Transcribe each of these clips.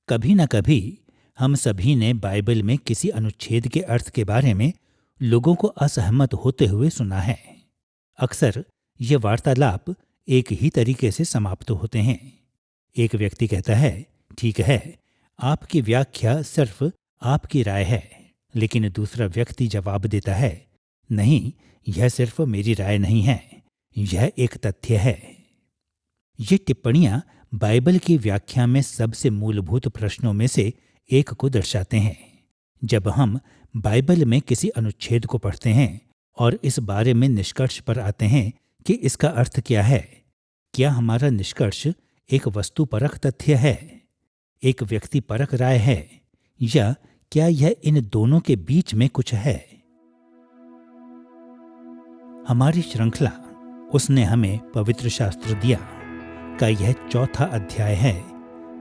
कभी न कभी हम सभी ने बाइबल में किसी अनुच्छेद के अर्थ के बारे में लोगों को असहमत होते हुए सुना है। अक्सर ये वार्तालाप एक ही तरीके से समाप्त होते हैं। एक व्यक्ति कहता है, ठीक है, आपकी व्याख्या सिर्फ आपकी राय है। लेकिन दूसरा व्यक्ति जवाब देता है, नहीं, यह सिर्फ मेरी राय नहीं है, यह एक तथ्य है। ये टिप्पणियां बाइबल की व्याख्या में सबसे मूलभूत प्रश्नों में से एक को दर्शाते हैं। जब हम बाइबल में किसी अनुच्छेद को पढ़ते हैं और इस बारे में निष्कर्ष पर आते हैं कि इसका अर्थ क्या है, क्या हमारा निष्कर्ष एक वस्तुपरक तथ्य है, एक व्यक्तिपरक राय है, या क्या यह इन दोनों के बीच में कुछ है? हमारी श्रृंखला उसने हमें पवित्र शास्त्र दिया का यह चौथा अध्याय है,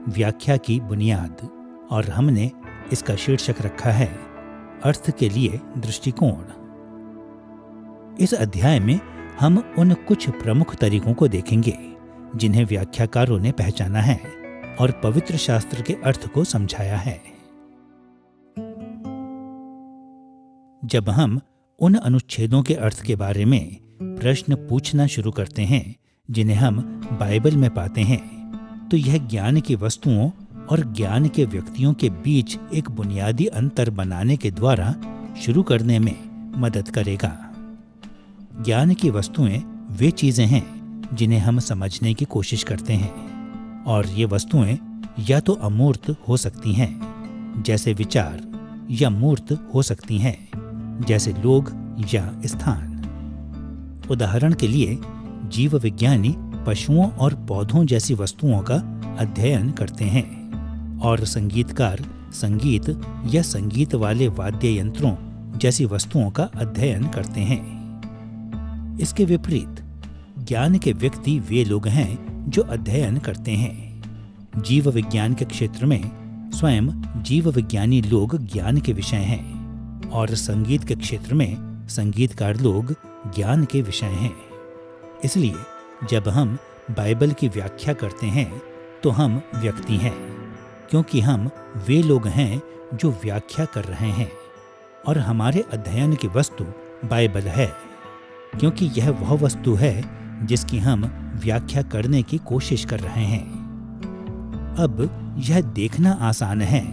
व्याख्या की बुनियाद, और हमने इसका शीर्षक रखा है अर्थ के लिए दृष्टिकोण। इस अध्याय में हम उन कुछ प्रमुख तरीकों को देखेंगे जिन्हें व्याख्याकारों ने पहचाना है और पवित्र शास्त्र के अर्थ को समझाया है। जब हम उन अनुच्छेदों के अर्थ के बारे में प्रश्न पूछना शुरू करते हैं जिन्हें हम बाइबल में पाते हैं, तो यह ज्ञान की वस्तुओं और ज्ञान के व्यक्तियों के बीच एक बुनियादी अंतर बनाने के द्वारा शुरू करने में मदद करेगा। ज्ञान की वस्तुएं वे चीजें हैं जिन्हें हम समझने की कोशिश करते हैं, और ये वस्तुएं या तो अमूर्त हो सकती हैं, जैसे विचार, या मूर्त हो सकती हैं, जैसे लोग या स्थान। उदाहरण के लिए जीव विज्ञानी पशुओं और पौधों जैसी वस्तुओं का अध्ययन करते हैं, और संगीतकार संगीत या संगीत वाले वाद्य यंत्रों जैसी वस्तुओं का अध्ययन करते हैं। इसके विपरीत ज्ञान के व्यक्ति वे लोग हैं जो अध्ययन करते हैं। जीव विज्ञान के क्षेत्र में स्वयं जीव विज्ञानी लोग ज्ञान के विषय हैं, और संगीत के क्षेत्र में संगीतकार लोग ज्ञान के विषय हैं। इसलिए जब हम बाइबल की व्याख्या करते हैं तो हम व्यक्ति हैं, क्योंकि हम वे लोग हैं जो व्याख्या कर रहे हैं, और हमारे अध्ययन की वस्तु बाइबल है, क्योंकि यह वह वस्तु है जिसकी हम व्याख्या करने की कोशिश कर रहे हैं। अब यह देखना आसान है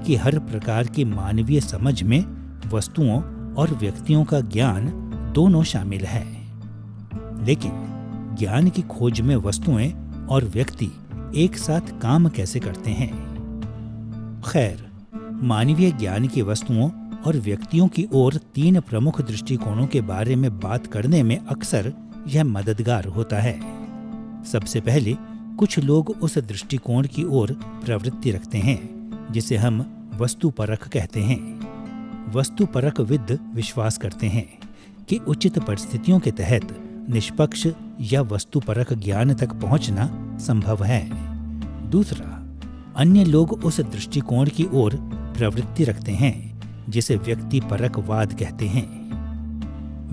कि हर प्रकार की मानवीय समझ में वस्तुओं और व्यक्तियों का ज्ञान दोनों शामिल है, लेकिन ज्ञान की खोज में वस्तुएं और व्यक्ति एक साथ काम कैसे करते हैं? खैर, मानवीय ज्ञान की वस्तुओं और व्यक्तियों की ओर तीन प्रमुख दृष्टिकोणों के बारे में बात करने में अक्सर यह मददगार होता है। सबसे पहले कुछ लोग उस दृष्टिकोण की ओर प्रवृत्ति रखते हैं जिसे हम वस्तुपरक कहते हैं। वस्तुपरकविद विश्वास करते हैं कि उचित परिस्थितियों के तहत निष्पक्ष या वस्तुपरक ज्ञान तक पहुंचना संभव है। दूसरा, अन्य लोग उस दृष्टिकोण की ओर प्रवृत्ति रखते हैं जिसे व्यक्तिपरकवाद कहते हैं।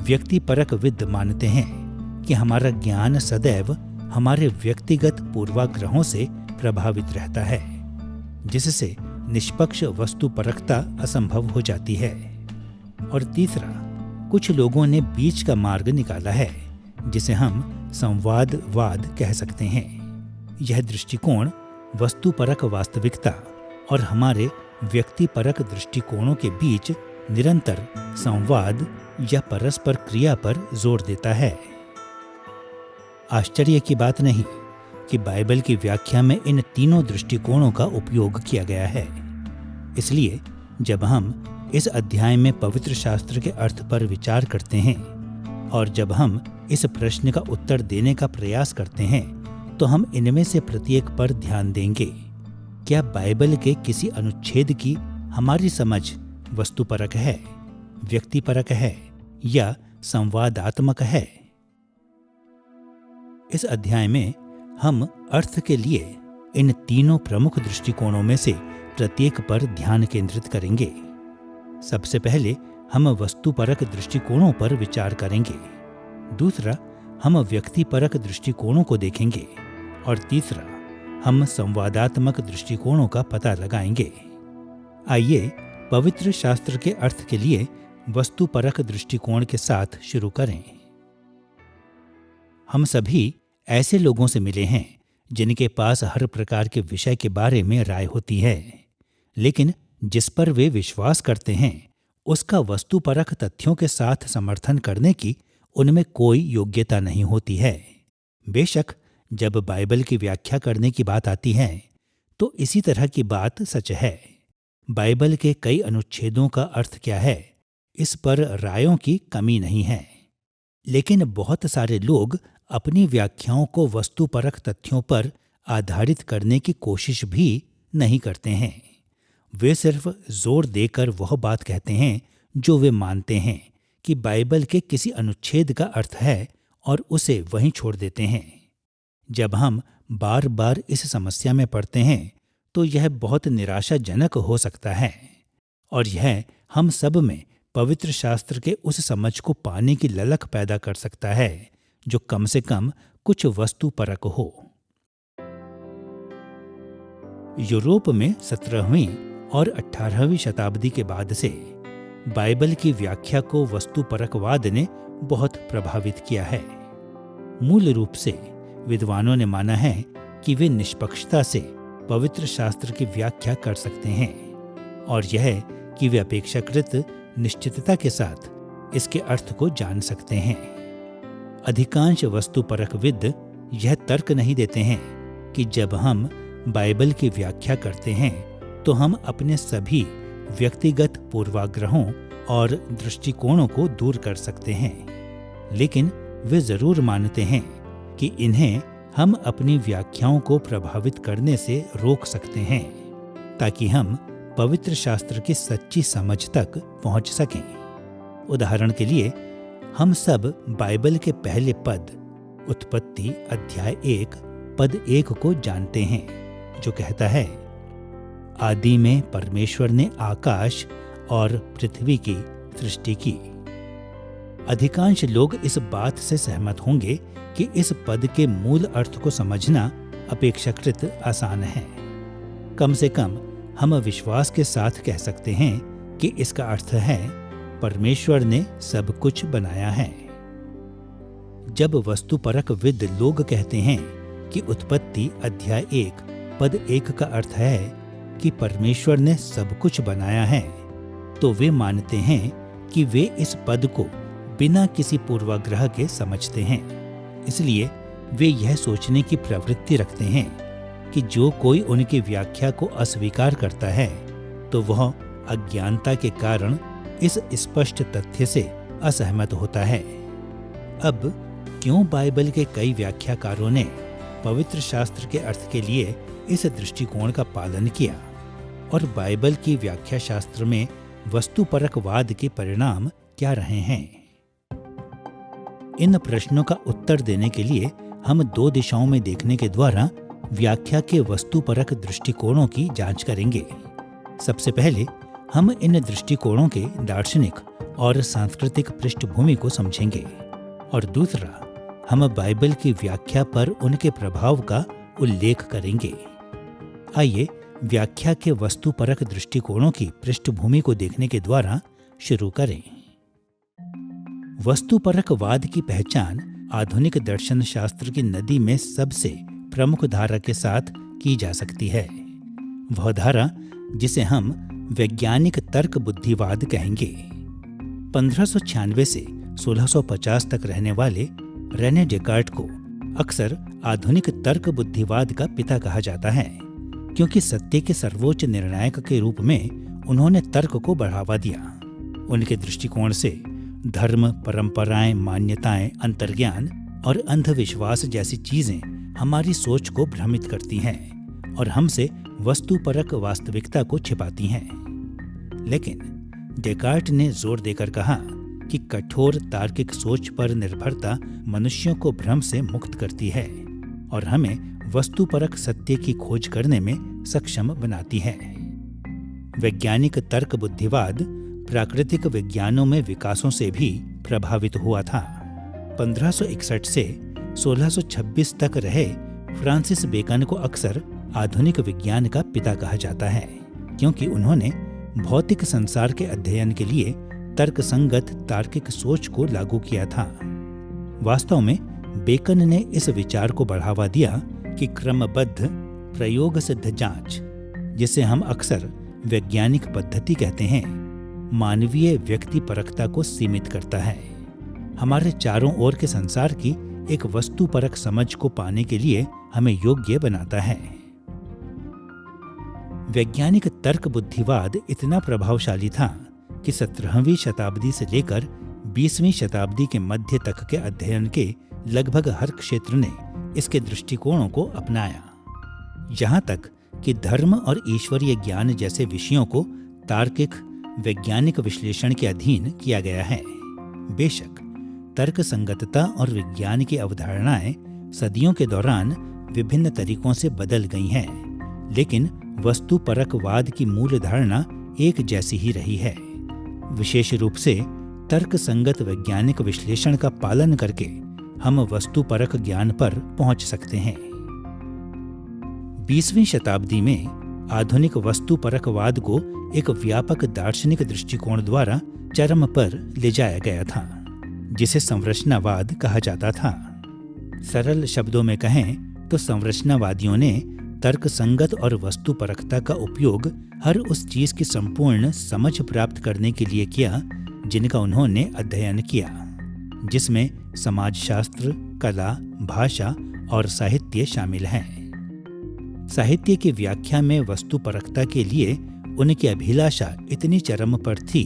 व्यक्तिपरकविद मानते हैं कि हमारा ज्ञान सदैव हमारे व्यक्तिगत पूर्वाग्रहों से प्रभावित रहता है, जिससे निष्पक्ष वस्तुपरकता असंभव हो जाती है। और तीसरा, कुछ लोगों ने बीच का मार्ग निकाला है जिसे हम संवादवाद कह सकते हैं। यह दृष्टिकोण वस्तुपरक वास्तविकता और हमारे व्यक्तिपरक दृष्टिकोणों के बीच निरंतर संवाद या परस्पर क्रिया पर जोर देता है। आश्चर्य की बात नहीं कि बाइबल की व्याख्या में इन तीनों दृष्टिकोणों का उपयोग किया गया है। इसलिए जब हम इस अध्याय में पवित्र शास्त्र के अर्थ पर विचार करते हैं और जब हम इस प्रश्न का उत्तर देने का प्रयास करते हैं, तो हम इनमें से प्रत्येक पर ध्यान देंगे। क्या बाइबल के किसी अनुच्छेद की हमारी समझ वस्तुपरक है, व्यक्तिपरक है या संवादात्मक है? इस अध्याय में हम अर्थ के लिए इन तीनों प्रमुख दृष्टिकोणों में से प्रत्येक पर ध्यान केंद्रित करेंगे। सबसे पहले हम वस्तुपरक दृष्टिकोणों पर विचार करेंगे। दूसरा, हम व्यक्तिपरक दृष्टिकोणों को देखेंगे। और तीसरा, हम संवादात्मक दृष्टिकोणों का पता लगाएंगे। आइए पवित्र शास्त्र के अर्थ के लिए वस्तुपरक दृष्टिकोण के साथ शुरू करें। हम सभी ऐसे लोगों से मिले हैं जिनके पास हर प्रकार के विषय के बारे में राय होती है, लेकिन जिस पर वे विश्वास करते हैं उसका वस्तुपरक तथ्यों के साथ समर्थन करने की उनमें कोई योग्यता नहीं होती है। बेशक जब बाइबल की व्याख्या करने की बात आती है तो इसी तरह की बात सच है। बाइबल के कई अनुच्छेदों का अर्थ क्या है, इस पर रायों की कमी नहीं है, लेकिन बहुत सारे लोग अपनी व्याख्याओं को वस्तुपरक तथ्यों पर आधारित करने की कोशिश भी नहीं करते हैं। वे सिर्फ जोर देकर वह बात कहते हैं जो वे मानते हैं कि बाइबल के किसी अनुच्छेद का अर्थ है और उसे वहीं छोड़ देते हैं। जब हम बार बार इस समस्या में पड़ते हैं तो यह बहुत निराशाजनक हो सकता है, और यह हम सब में पवित्र शास्त्र के उस समझ को पाने की ललक पैदा कर सकता है जो कम से कम कुछ वस्तुपरक हो। यूरोप में 17वीं और 18वीं शताब्दी के बाद से बाइबल की व्याख्या को वस्तुपरकवाद ने बहुत प्रभावित किया है। मूल रूप से विद्वानों ने माना है कि वे निष्पक्षता से पवित्र शास्त्र की व्याख्या कर सकते हैं, और यह कि वे अपेक्षाकृत निश्चितता के साथ इसके अर्थ को जान सकते हैं। अधिकांश वस्तुपरकविद यह तर्क नहीं देते हैं कि जब हम बाइबल की व्याख्या करते हैं तो हम अपने सभी व्यक्तिगत पूर्वाग्रहों और दृष्टिकोणों को दूर कर सकते हैं, लेकिन वे जरूर मानते हैं कि इन्हें हम अपनी व्याख्याओं को प्रभावित करने से रोक सकते हैं ताकि हम पवित्र शास्त्र की सच्ची समझ तक पहुंच सकें। उदाहरण के लिए, हम सब बाइबल के पहले पद उत्पत्ति अध्याय 1 पद 1 को जानते हैं, जो कहता है, आदि में परमेश्वर ने आकाश और पृथ्वी की सृष्टि की। अधिकांश लोग इस बात से सहमत होंगे कि इस पद के मूल अर्थ को समझना अपेक्षाकृत आसान है। कम से कम हम विश्वास के साथ कह सकते हैं कि इसका अर्थ है परमेश्वर ने सब कुछ बनाया है। जब वस्तुपरकविद लोग कहते हैं कि उत्पत्ति अध्याय 1 पद 1 का अर्थ है कि परमेश्वर ने सब कुछ बनाया है, तो वे मानते हैं कि वे इस पद को बिना किसी पूर्वाग्रह के समझते हैं। इसलिए वे यह सोचने की प्रवृत्ति रखते हैं कि जो कोई उनकी व्याख्या को अस्वीकार करता है तो वह अज्ञानता के कारण इस स्पष्ट तथ्य से असहमत होता है। अब क्यों बाइबल के कई व्याख्याकारों ने पवित्र शास्त्र के अर्थ के लिए इस दृष्टिकोण का पालन किया, और बाइबल की व्याख्या शास्त्र में वस्तुपरकवाद के परिणाम क्या रहे हैं? इन प्रश्नों का उत्तर देने के लिए हम 2 दिशाओं में देखने के द्वारा व्याख्या के वस्तुपरक दृष्टिकोणों की जांच करेंगे। सबसे पहले हम इन दृष्टिकोणों के दार्शनिक और सांस्कृतिक पृष्ठभूमि को समझेंगे, और दूसरा हम बाइबल की व्याख्या पर उनके प्रभाव का उल्लेख करेंगे। आइए व्याख्या के वस्तुपरक दृष्टिकोणों की पृष्ठभूमि को देखने के द्वारा शुरू करें। वस्तुपरकवाद की पहचान आधुनिक दर्शन शास्त्र की नदी में सबसे प्रमुख धारा के साथ की जा सकती है। वह धारा जिसे हम वैज्ञानिक तर्क बुद्धिवाद कहेंगे। 1596 से 1650 तक रहने वाले रेने डेकार्ट को अक्सर आधुनिक तर्क बुद्धिवाद का पिता कहा जाता है, क्योंकि सत्य के सर्वोच्च निर्णायक के रूप में उन्होंने तर्क को बढ़ावा दिया। उनके दृष्टिकोण से धर्म, परंपराएं, मान्यताएं, अंतर्ज्ञान और अंधविश्वास जैसी चीजें हमारी सोच को भ्रमित करती हैं और हमसे वस्तुपरक वास्तविकता को छिपाती हैं। लेकिन डेकार्ट ने जोर देकर कहा कि कठोर तार्किक सोच पर निर्भरता मनुष्यों को भ्रम से मुक्त करती है और हमें वस्तुपरक सत्य की खोज करने में सक्षम बनाती है। वैज्ञानिक तर्क बुद्धिवाद प्राकृतिक विज्ञानों में विकासों से भी प्रभावित हुआ था। 1561 से 1626 तक रहे फ्रांसिस बेकन को अक्सर आधुनिक विज्ञान का पिता कहा जाता है, क्योंकि उन्होंने भौतिक संसार के अध्ययन के लिए तर्कसंगत तार्किक सोच को लागू किया था। वास्तव में बेकन ने इस विचार को बढ़ावा दिया कि क्रमबद्ध प्रयोग सिद्ध जांच, जिसे हम अक्सर वैज्ञानिक पद्धति कहते हैं, मानवीय व्यक्तिपरकता को सीमित करता है। हमारे चारों ओर के संसार की एक वस्तुपरक समझ को पाने के लिए हमें योग्य बनाता है। वैज्ञानिक तर्क बुद्धिवाद इतना प्रभावशाली था कि 17वीं शताब्दी से लेकर 20वीं शताब्दी के मध्य तक के अध्ययन के लगभग हर क्षेत्र ने इसके दृष्टिकोणों को अपनाया। यहाँ तक कि धर्म और ईश्वरीय ज्ञान जैसे विषयों को तार्किक वैज्ञानिक विश्लेषण के अधीन किया गया है। बेशक तर्क संगतता और विज्ञान की अवधारणाएं सदियों के दौरान विभिन्न तरीकों से बदल गई हैं, लेकिन वस्तुपरकवाद की मूल धारणा एक जैसी ही रही है। विशेष रूप से तर्क संगत वैज्ञानिक विश्लेषण का पालन करके हम वस्तुपरक ज्ञान पर पहुंच सकते हैं। 20वीं शताब्दी में आधुनिक वस्तुपरकवाद को एक व्यापक दार्शनिक दृष्टिकोण द्वारा चरम पर ले जाया गया था, जिसे संरचनावाद कहा जाता था। सरल शब्दों में कहें तो संरचनावादियों ने तर्कसंगत और वस्तुपरकता का उपयोग हर उस चीज की संपूर्ण समझ प्राप्त करने के लिए किया जिनका उन्होंने अध्ययन किया, जिसमें समाजशास्त्र, कला, भाषा और साहित्य शामिल हैं। साहित्य की व्याख्या में वस्तुपरकता के लिए उनकी अभिलाषा इतनी चरम पर थी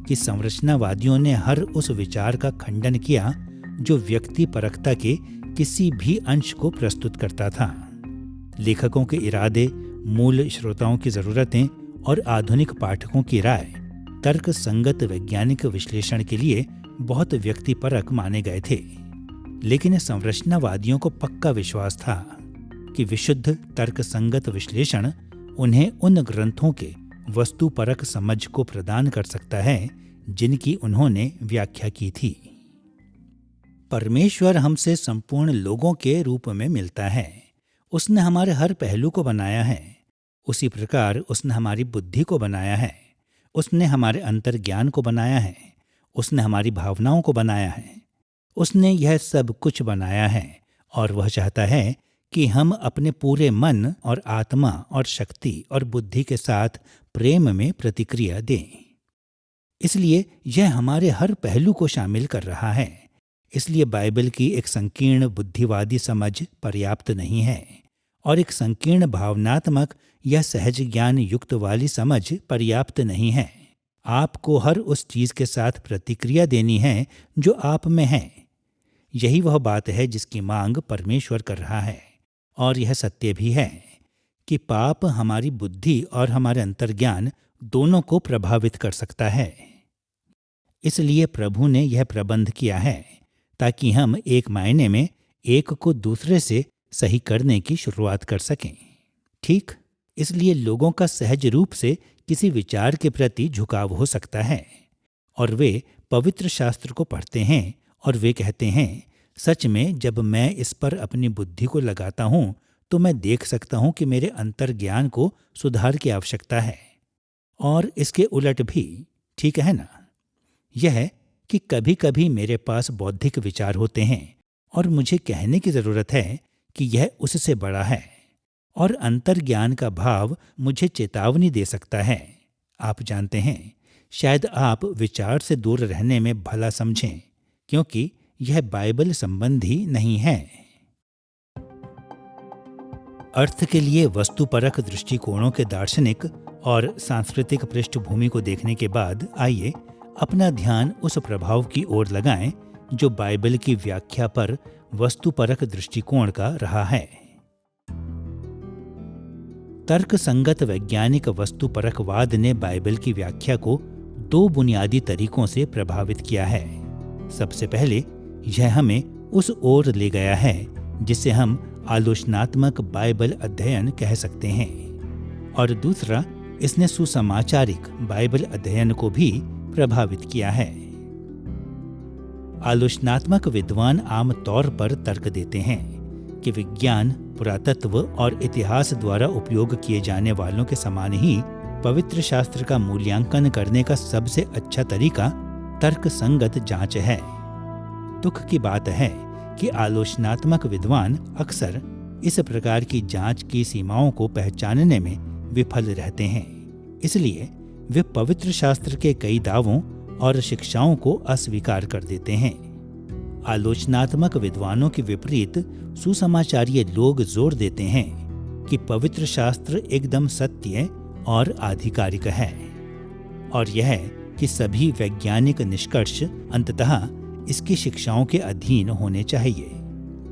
कि संरचनावादियों ने हर उस विचार का खंडन किया जो व्यक्तिपरकता के किसी भी अंश को प्रस्तुत करता था। लेखकों के इरादे, मूल श्रोताओं की जरूरतें और आधुनिक पाठकों की राय तर्क संगत वैज्ञानिक विश्लेषण के लिए बहुत व्यक्तिपरक माने गए थे, लेकिन संरचनावादियों को पक्का विश्वास था कि विशुद्ध तर्क संगत विश्लेषण उन्हें उन ग्रंथों के वस्तुपरक समझ को प्रदान कर सकता है जिनकी उन्होंने व्याख्या की थी। परमेश्वर हमसे संपूर्ण लोगों के रूप में मिलता है। उसने हमारे हर पहलू को बनाया है। उसी प्रकार उसने हमारी बुद्धि को बनाया है। उसने हमारे अंतर्ज्ञान को बनाया है। उसने हमारी भावनाओं को बनाया है। उसने यह सब कुछ बनाया है और वह चाहता है कि हम अपने पूरे मन और आत्मा और शक्ति और बुद्धि के साथ प्रेम में प्रतिक्रिया दें। इसलिए यह हमारे हर पहलू को शामिल कर रहा है। इसलिए बाइबल की एक संकीर्ण बुद्धिवादी समझ पर्याप्त नहीं है और एक संकीर्ण भावनात्मक या सहज ज्ञान युक्त वाली समझ पर्याप्त नहीं है। आपको हर उस चीज के साथ प्रतिक्रिया देनी है जो आप में है। यही वह बात है जिसकी मांग परमेश्वर कर रहा है। और यह सत्य भी है कि पाप हमारी बुद्धि और हमारे अंतर्ज्ञान दोनों को प्रभावित कर सकता है। इसलिए प्रभु ने यह प्रबंध किया है ताकि हम एक मायने में एक को दूसरे से सही करने की शुरुआत कर सकें। ठीक, इसलिए लोगों का सहज रूप से किसी विचार के प्रति झुकाव हो सकता है और वे पवित्र शास्त्र को पढ़ते हैं और वे कहते हैं, सच में जब मैं इस पर अपनी बुद्धि को लगाता हूं तो मैं देख सकता हूं कि मेरे अंतर्ज्ञान को सुधार की आवश्यकता है। और इसके उलट भी, ठीक है ना? यह कि कभी कभी मेरे पास बौद्धिक विचार होते हैं और मुझे कहने की जरूरत है कि यह उससे बड़ा है, और अंतर्ज्ञान का भाव मुझे चेतावनी दे सकता है। आप जानते हैं, शायद आप विचार से दूर रहने में भला समझें, क्योंकि यह बाइबल संबंधी नहीं है। अर्थ के लिए वस्तुपरक दृष्टिकोणों के दार्शनिक और सांस्कृतिक पृष्ठभूमि को देखने के बाद आइए अपना ध्यान उस प्रभाव की ओर लगाएं जो बाइबल की व्याख्या पर वस्तुपरक दृष्टिकोण का रहा है। तर्क संगत वैज्ञानिक वस्तुपरकवाद ने बाइबल की व्याख्या को दो बुनियादी तरीकों से प्रभावित किया है। सबसे पहले यह हमें उस ओर ले गया है जिसे हम आलोचनात्मक बाइबल अध्ययन कह सकते हैं, और दूसरा इसने सुसमाचारिक बाइबल अध्ययन को भी प्रभावित किया है। आलोचनात्मक विद्वान आम तौर पर तर्क देते हैं, कि विज्ञान, पुरातत्व और इतिहास द्वारा उपयोग किए जाने वालों के समान ही पवित्र शास्त्र का मूल्यांकन करने का सबसे अच्छा तरीका तर्कसंगत जांच है। दुख की बात है कि आलोचनात्मक विद्वान अक्सर इस प्रकार की जांच की सीमाओं को पहचानने में विफल रहते हैं। इसलिए वे पवित्र शास्त्र के कई दावों और शिक्षाओं को अस्वीकार कर देते हैं। आलोचनात्मक विद्वानों के विपरीत सुसमाचारी लोग जोर देते हैं कि पवित्र शास्त्र एकदम सत्य और आधिकारिक है, और यह कि सभी वैज्ञानिक निष्कर्ष अंततः इसकी शिक्षाओं के अधीन होने चाहिए।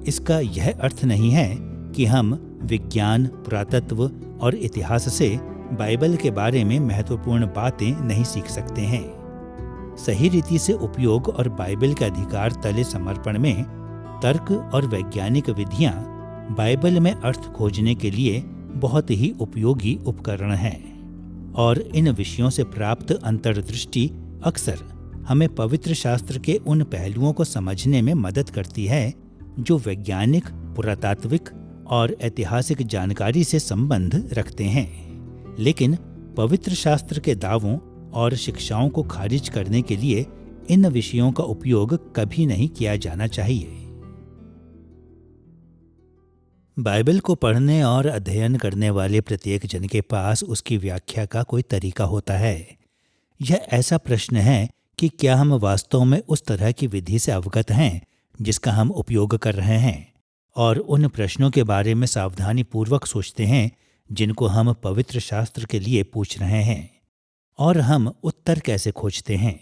इसका यह अर्थ नहीं है कि हम विज्ञान, पुरातत्व और इतिहास से बाइबल के बारे में महत्वपूर्ण बातें नहीं सीख सकते हैं। सही रीति से उपयोग और बाइबल के अधिकार तले समर्पण में तर्क और वैज्ञानिक विधियां बाइबल में अर्थ खोजने के लिए बहुत ही उपयोगी उपकरण हैं, और इन विषयों से प्राप्त अंतर्दृष्टि अक्सर हमें पवित्र शास्त्र के उन पहलुओं को समझने में मदद करती है जो वैज्ञानिक, पुरातात्विक और ऐतिहासिक जानकारी से संबंध रखते हैं। लेकिन पवित्र शास्त्र के दावों और शिक्षाओं को खारिज करने के लिए इन विषयों का उपयोग कभी नहीं किया जाना चाहिए। बाइबल को पढ़ने और अध्ययन करने वाले प्रत्येक जन के पास उसकी व्याख्या का कोई तरीका होता है। यह ऐसा प्रश्न है कि क्या हम वास्तव में उस तरह की विधि से अवगत हैं जिसका हम उपयोग कर रहे हैं, और उन प्रश्नों के बारे में सावधानी पूर्वक सोचते हैं जिनको हम पवित्र शास्त्र के लिए पूछ रहे हैं, और हम उत्तर कैसे खोजते हैं।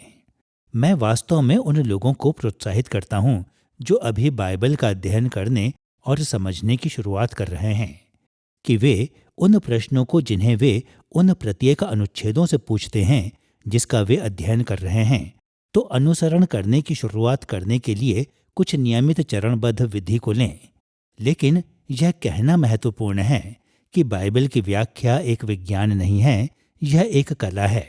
मैं वास्तव में उन लोगों को प्रोत्साहित करता हूं जो अभी बाइबल का अध्ययन करने और समझने की शुरुआत कर रहे हैं कि वे उन प्रश्नों को जिन्हें वे उन प्रत्येक अनुच्छेदों से पूछते हैं जिसका वे अध्ययन कर रहे हैं, तो अनुसरण करने की शुरुआत करने के लिए कुछ नियमित चरणबद्ध विधि को लें। लेकिन यह कहना महत्वपूर्ण है कि बाइबल की व्याख्या एक विज्ञान नहीं है, यह एक कला है,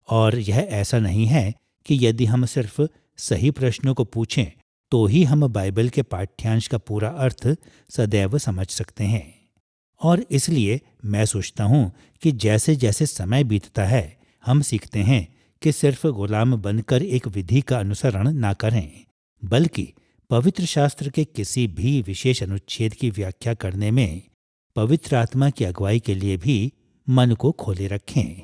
और यह ऐसा नहीं है कि यदि हम सिर्फ सही प्रश्नों को पूछें तो ही हम बाइबल के पाठ्यांश का पूरा अर्थ सदैव समझ सकते हैं। और इसलिए मैं सोचता हूँ कि जैसे जैसे समय बीतता है हम सीखते हैं कि सिर्फ गुलाम बनकर एक विधि का अनुसरण ना करें, बल्कि पवित्र शास्त्र के किसी भी विशेष अनुच्छेद की व्याख्या करने में पवित्र आत्मा की अगुवाई के लिए भी मन को खोले रखें।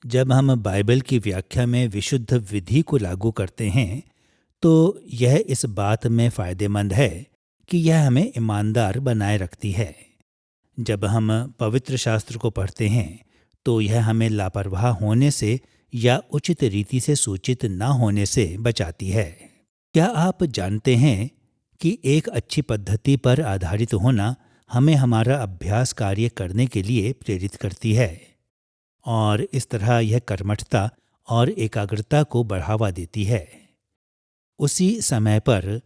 जब हम बाइबल की व्याख्या में विशुद्ध विधि को लागू करते हैं तो यह इस बात में फायदेमंद है कि यह हमें ईमानदार बनाए रखती है। जब हम पवित्र शास्त्र को पढ़ते हैं तो यह हमें लापरवाह होने से या उचित रीति से सूचित न होने से बचाती है। क्या आप जानते हैं कि एक अच्छी पद्धति पर आधारित होना हमें हमारा अभ्यास कार्य करने के लिए प्रेरित करती है, और इस तरह यह कर्मठता और एकाग्रता को बढ़ावा देती है। उसी समय पर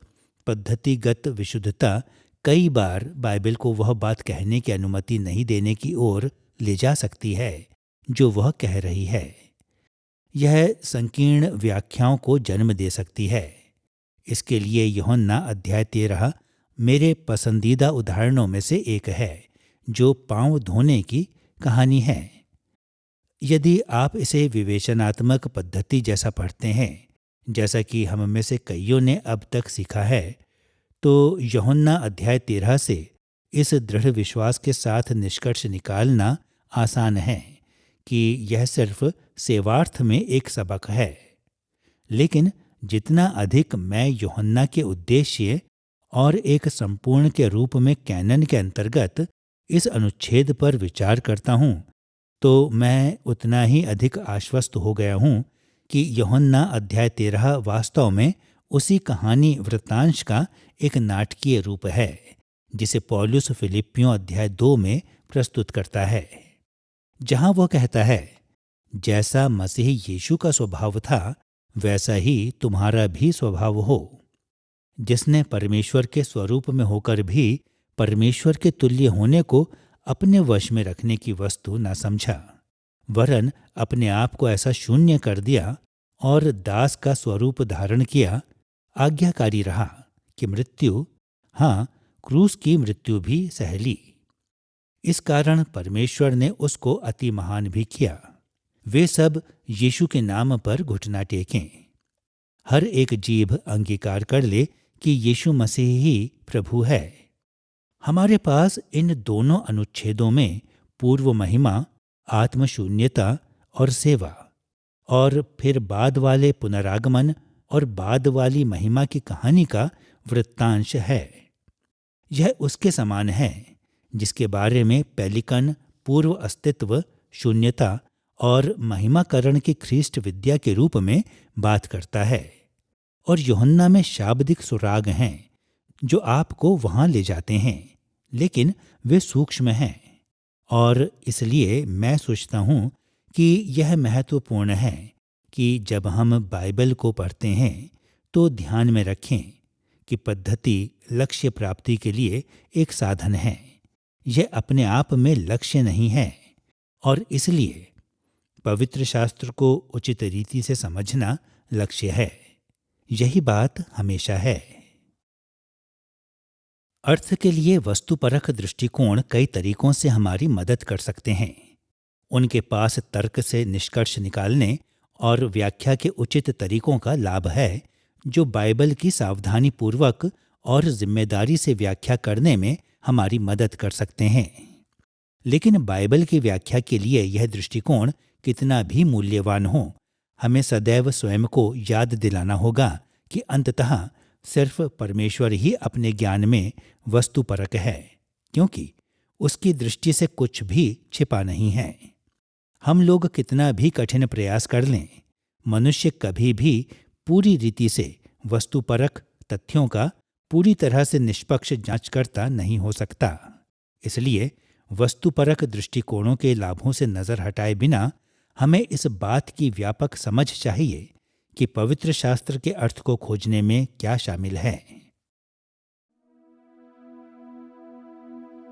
पद्धतिगत विशुद्धता कई बार बाइबल को वह बात कहने की अनुमति नहीं देने की ओर ले जा सकती है जो वह कह रही है। यह संकीर्ण व्याख्याओं को जन्म दे सकती है। इसके लिए यूहन्ना अध्याय 13 मेरे पसंदीदा उदाहरणों में से एक है, जो पांव धोने की कहानी है। यदि आप इसे विवेचनात्मक पद्धति जैसा पढ़ते हैं, जैसा कि हम में से कईयों ने अब तक सीखा है, तो यूहन्ना अध्याय 13 से इस दृढ़ विश्वास के साथ निष्कर्ष निकालना आसान है कि यह सिर्फ सेवार्थ में एक सबक है। लेकिन जितना अधिक मैं यूहन्ना के उद्देश्य और एक संपूर्ण के रूप में कैनन के अंतर्गत इस अनुच्छेद पर विचार करता हूँ, तो मैं उतना ही अधिक आश्वस्त हो गया हूँ कि यूहन्ना अध्याय 13 वास्तव में उसी कहानी वृत्तांश का एक नाटकीय रूप है जिसे पौलुस फिलिप्पियों अध्याय 2 में प्रस्तुत करता है, जहाँ वह कहता है, जैसा मसीह यीशु का स्वभाव था वैसा ही तुम्हारा भी स्वभाव हो। जिसने परमेश्वर के स्वरूप में होकर भी परमेश्वर के तुल्य होने को अपने वश में रखने की वस्तु न समझा, वरन अपने आप को ऐसा शून्य कर दिया और दास का स्वरूप धारण किया, आज्ञाकारी रहा कि मृत्यु, हाँ, क्रूस की मृत्यु भी सह ली। इस कारण परमेश्वर ने उसको अति महान भी किया। वे सब यीशु के नाम पर घुटना टेकें। हर एक जीभ अंगीकार कर ले कि यीशु मसीह ही प्रभु है। हमारे पास इन दोनों अनुच्छेदों में पूर्व महिमा, आत्मशून्यता और सेवा, और फिर बाद वाले पुनरागमन और बाद वाली महिमा की कहानी का वृत्तांश है। यह उसके समान है जिसके बारे में पेलिकन पूर्व अस्तित्व, शून्यता और महिमाकरण की ख्रीष्ट विद्या के रूप में बात करता है, और यूहन्ना में शाब्दिक सुराग हैं जो आपको वहां ले जाते हैं, लेकिन वे सूक्ष्म हैं। और इसलिए मैं सोचता हूं कि यह महत्वपूर्ण है कि जब हम बाइबल को पढ़ते हैं तो ध्यान में रखें कि पद्धति लक्ष्य प्राप्ति के लिए एक साधन है। यह अपने आप में लक्ष्य नहीं है, और इसलिए पवित्र शास्त्र को उचित रीति से समझना लक्ष्य है। यही बात हमेशा है। अर्थ के लिए वस्तुपरक दृष्टिकोण कई तरीकों से हमारी मदद कर सकते हैं। उनके पास तर्क से निष्कर्ष निकालने और व्याख्या के उचित तरीकों का लाभ है, जो बाइबल की सावधानी पूर्वक और जिम्मेदारी से व्याख्या करने में हमारी मदद कर सकते हैं। लेकिन बाइबल की व्याख्या के लिए यह दृष्टिकोण कितना भी मूल्यवान हो, हमें सदैव स्वयं को याद दिलाना होगा कि अंततः सिर्फ परमेश्वर ही अपने ज्ञान में वस्तुपरक है, क्योंकि उसकी दृष्टि से कुछ भी छिपा नहीं है। हम लोग कितना भी कठिन प्रयास कर लें, मनुष्य कभी भी पूरी रीति से वस्तुपरक तथ्यों का पूरी तरह से निष्पक्ष जांचकर्ता नहीं हो सकता। इसलिए वस्तुपरक दृष्टिकोणों के लाभों से नजर हटाए बिना हमें इस बात की व्यापक समझ चाहिए कि पवित्र शास्त्र के अर्थ को खोजने में क्या शामिल है।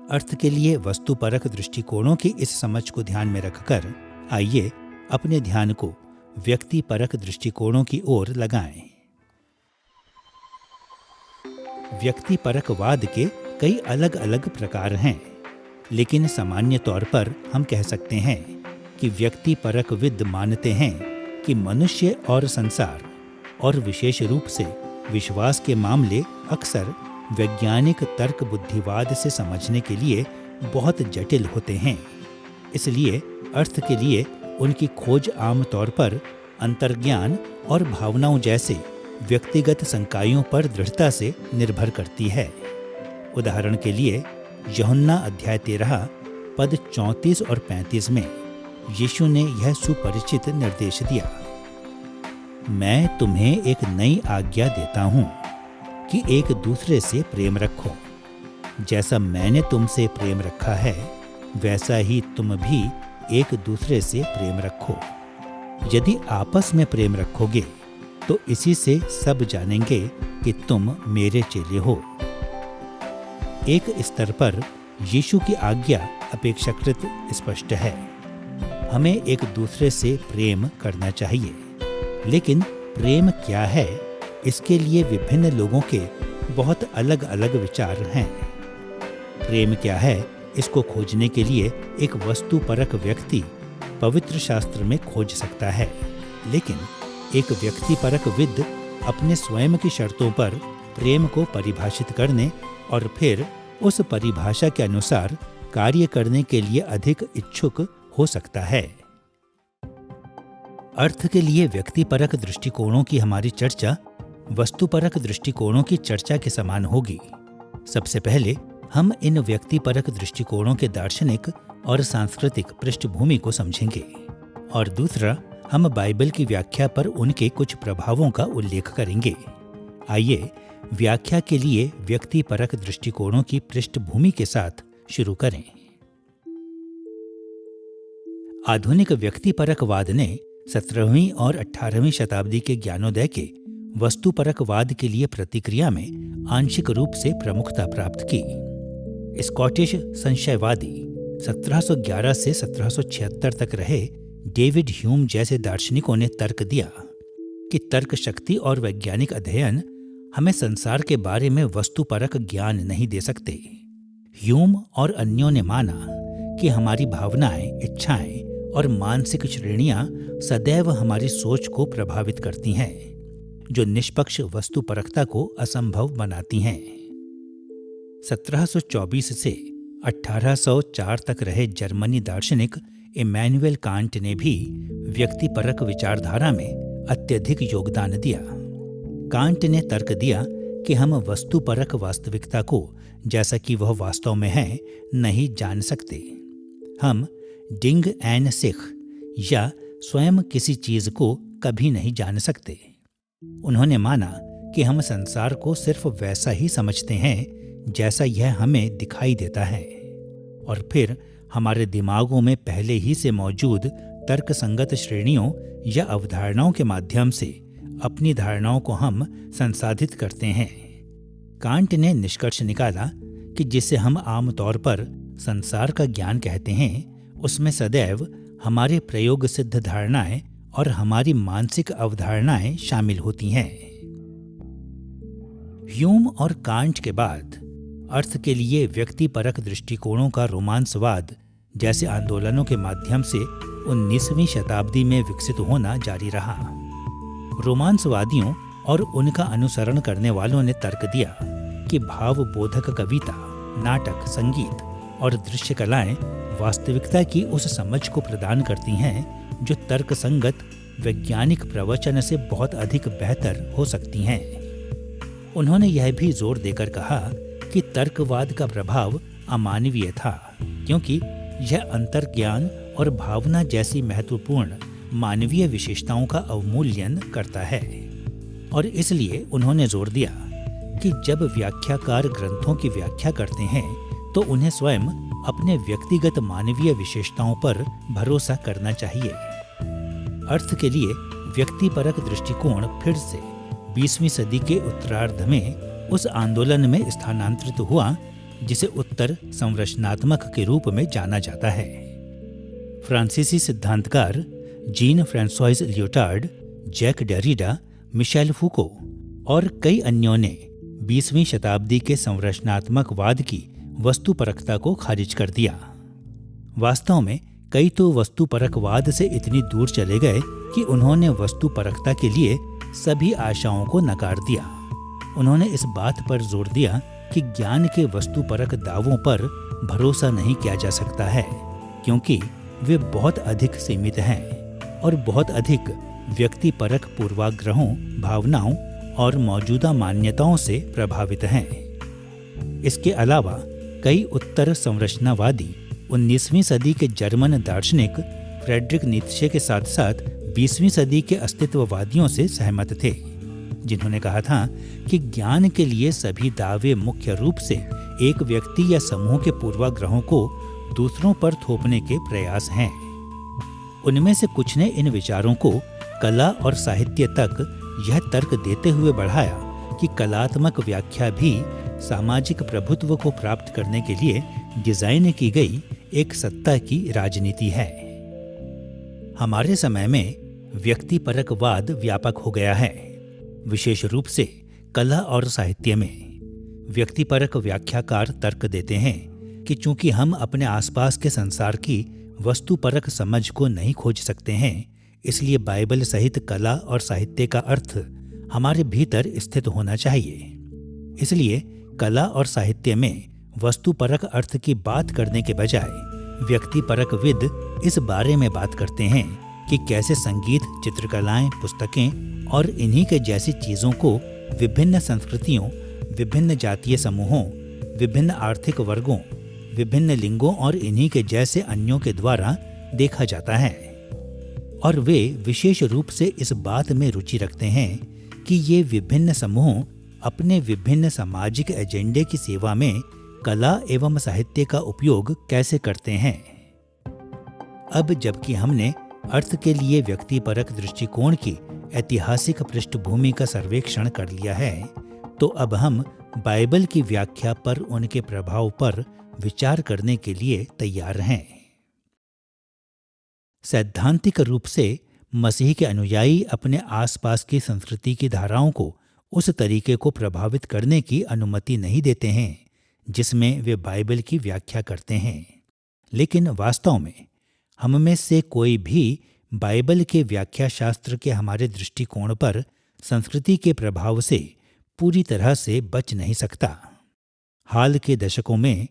अर्थ के लिए वस्तुपरक दृष्टिकोणों की इस समझ को ध्यान में रखकर आइए अपने ध्यान को व्यक्तिपरक दृष्टिकोणों की ओर लगाएं। व्यक्तिपरकवाद के कई अलग अलग प्रकार हैं, लेकिन सामान्य तौर पर हम कह सकते हैं कि व्यक्तिपरकविद मानते हैं कि मनुष्य और संसार, और विशेष रूप से विश्वास के मामले अक्सर वैज्ञानिक तर्क बुद्धिवाद से समझने के लिए बहुत जटिल होते हैं। इसलिए अर्थ के लिए उनकी खोज आमतौर पर अंतर्ज्ञान और भावनाओं जैसे व्यक्तिगत संकायों पर दृढ़ता से निर्भर करती है। उदाहरण के लिए यूहन्ना अध्याय 13 पद 34 और 35 में यीशु ने यह सुपरिचित निर्देश दिया, मैं तुम्हें एक नई आज्ञा देता हूँ कि एक दूसरे से प्रेम रखो। जैसा मैंने तुमसे प्रेम रखा है, वैसा ही तुम भी एक दूसरे से प्रेम रखो। यदि आपस में प्रेम रखोगे तो इसी से सब जानेंगे कि तुम मेरे चेले हो। एक स्तर पर यीशु की आज्ञा अपेक्षाकृत स्पष्ट है। हमें एक दूसरे से प्रेम करना चाहिए, लेकिन प्रेम क्या है, इसके लिए विभिन्न लोगों के बहुत अलग अलग विचार हैं। प्रेम क्या है, इसको खोजने के लिए एक वस्तुपरक व्यक्ति पवित्र शास्त्र में खोज सकता है, लेकिन एक व्यक्तिपरक विद अपने स्वयं की शर्तों पर प्रेम को परिभाषित करने और फिर उस परिभाषा के अनुसार कार्य करने के लिए अधिक इच्छुक हो सकता है। अर्थ के लिए व्यक्तिपरक दृष्टिकोणों की हमारी चर्चा वस्तुपरक दृष्टिकोणों की चर्चा के समान होगी। सबसे पहले हम इन व्यक्तिपरक दृष्टिकोणों के दार्शनिक और सांस्कृतिक पृष्ठभूमि को समझेंगे, और दूसरा हम बाइबल की व्याख्या पर उनके कुछ प्रभावों का उल्लेख करेंगे। आइए व्याख्या के लिए व्यक्तिपरक दृष्टिकोणों की पृष्ठभूमि के साथ शुरू करें। आधुनिक व्यक्तिपरकवाद ने 17वीं और 18वीं शताब्दी के ज्ञानोदय के वस्तुपरकवाद के लिए प्रतिक्रिया में आंशिक रूप से प्रमुखता प्राप्त की। स्कॉटिश संशयवादी 1711 से 1776 तक रहे डेविड ह्यूम जैसे दार्शनिकों ने तर्क दिया कि तर्क शक्ति और वैज्ञानिक अध्ययन हमें संसार के बारे में वस्तुपरक ज्ञान नहीं दे सकते। ह्यूम और अन्यों ने माना कि हमारी भावनाएं, इच्छाएं और मानसिक श्रेणियां सदैव हमारी सोच को प्रभावित करती हैं, जो निष्पक्ष वस्तुपरकता को असंभव बनाती हैं। 1724 से 1804 तक रहे जर्मनी दार्शनिक इमैनुएल कांट ने भी व्यक्तिपरक विचारधारा में अत्यधिक योगदान दिया। कांट ने तर्क दिया कि हम वस्तुपरक वास्तविकता को, जैसा कि वह वास्तव में है, नहीं जान सकते। हम डिंग एंड सिख या स्वयं किसी चीज को कभी नहीं जान सकते। उन्होंने माना कि हम संसार को सिर्फ वैसा ही समझते हैं जैसा यह हमें दिखाई देता है, और फिर हमारे दिमागों में पहले ही से मौजूद तर्कसंगत श्रेणियों या अवधारणाओं के माध्यम से अपनी धारणाओं को हम संसाधित करते हैं। कांट ने निष्कर्ष निकाला कि जिसे हम आमतौर पर संसार का ज्ञान कहते हैं, उसमें सदैव हमारे प्रयोग सिद्ध धारणाएं और हमारी मानसिक अवधारणाएं शामिल होती हैं। ह्यूम और कांट के बाद अर्थ के लिए व्यक्तिपरक दृष्टिकोणों का रोमांसवाद जैसे आंदोलनों के माध्यम से 19वीं शताब्दी में विकसित होना जारी रहा। रोमांसवादियों और उनका अनुसरण करने वालों ने तर्क दिया कि भावबोधक कविता, नाटक, संगीत और दृश्य कलाएं वास्तविकता की उस समझ को प्रदान करती हैं जो तर्कसंगत वैज्ञानिक प्रवचन से बहुत अधिक बेहतर हो सकती हैं। उन्होंने यह भी जोर देकर कहा कि तर्कवाद का प्रभाव अमानवीय था, क्योंकि यह अंतर्ज्ञान और भावना जैसी महत्वपूर्ण मानवीय विशेषताओं का अवमूल्यन करता है। और इसलिए उन्होंने जोर दिया कि जब व्याख्याकार ग्रंथों की व्याख्या करते हैं तो उन्हें स्वयं अपने व्यक्तिगत मानवीय विशेषताओं पर भरोसा करना चाहिए। अर्थ के लिए व्यक्तिपरक दृष्टिकोण फिर से 20वीं सदी के उत्तरार्ध में उस आंदोलन में स्थानांतरित हुआ जिसे उत्तर संरचनात्मक के रूप में जाना जाता है। फ्रांसीसी सिद्धांतकार Jean Francois Lyotard, Jacques Derrida, Michel Foucault और कई अन्यों ने 20वीं शताब्दी के संरचनात्मकवाद की वस्तुपरकता को खारिज कर दिया। वास्तव में कई तो वस्तुपरकवाद से इतनी दूर चले गए कि उन्होंने वस्तुपरकता के लिए सभी आशाओं को नकार दिया। उन्होंने इस बात पर जोर दिया कि ज्ञान के वस्तुपरक दावों पर भरोसा नहीं किया जा सकता है, क्योंकि वे बहुत अधिक सीमित हैं और बहुत अधिक व्यक्तिपरक पूर्वाग्रहों, भावनाओं और मौजूदा मान्यताओं से प्रभावित हैं। इसके अलावा कई उत्तर संरचनावादी 19वीं सदी के जर्मन दार्शनिक फ्रेडरिक नीत्शे के साथ साथ 20वीं सदी के अस्तित्ववादियों से सहमत थे, जिन्होंने कहा था कि ज्ञान के लिए सभी दावे मुख्य रूप से एक व्यक्ति या समूह के पूर्वाग्रहों को दूसरों पर थोपने के प्रयास हैं। उनमें से कुछ ने इन विचारों को कला और साहित्य तक यह तर्क देते हुए बढ़ाया कि कलात्मक व्याख्या भी सामाजिक प्रभुत्व को प्राप्त करने के लिए डिजाइन की गई एक सत्ता की राजनीति है। हमारे समय में व्यक्तिपरकवाद व्यापक हो गया है, विशेष रूप से कला और साहित्य में। व्यक्तिपरक व्याख्याकार तर्क देते हैं कि चूंकि हम अपने आसपास के संसार की वस्तुपरक समझ को नहीं खोज सकते हैं, इसलिए बाइबल सहित कला और साहित्य का अर्थ हमारे भीतर स्थित होना चाहिए। इसलिए कला और साहित्य में वस्तुपरक अर्थ की बात करने के बजाय व्यक्तिपरक विद इस बारे में बात करते हैं कि कैसे संगीत, चित्रकलाएं, पुस्तकें और इन्हीं के जैसी चीज़ों को विभिन्न संस्कृतियों, विभिन्न जातीय समूहों, विभिन्न आर्थिक वर्गों, विभिन्न लिंगों और इन्हीं के जैसे अन्यों के द्वारा देखा जाता है। और वे विशेष रूप से इस बात में रुचि रखते हैं कि ये विभिन्न समूह अपने विभिन्न सामाजिक एजेंडे की सेवा में कला एवं साहित्य का उपयोग कैसे करते हैं। अब जबकि हमने अर्थ के लिए व्यक्तिपरक दृष्टिकोण की ऐतिहासिक पृष्ठभूमि का सर्वेक्षण कर लिया है, तो अब हम बाइबल की व्याख्या पर उनके प्रभाव पर विचार करने के लिए तैयार हैं। सैद्धांतिक रूप से मसीह के अनुयायी अपने आसपास की संस्कृति की धाराओं को उस तरीके को प्रभावित करने की अनुमति नहीं देते हैं जिसमें वे बाइबल की व्याख्या करते हैं। लेकिन वास्तव में हम में से कोई भी बाइबल के व्याख्या शास्त्र के हमारे दृष्टिकोण पर संस्कृति के प्रभाव से पूरी तरह से बच नहीं सकता। हाल के दशकों में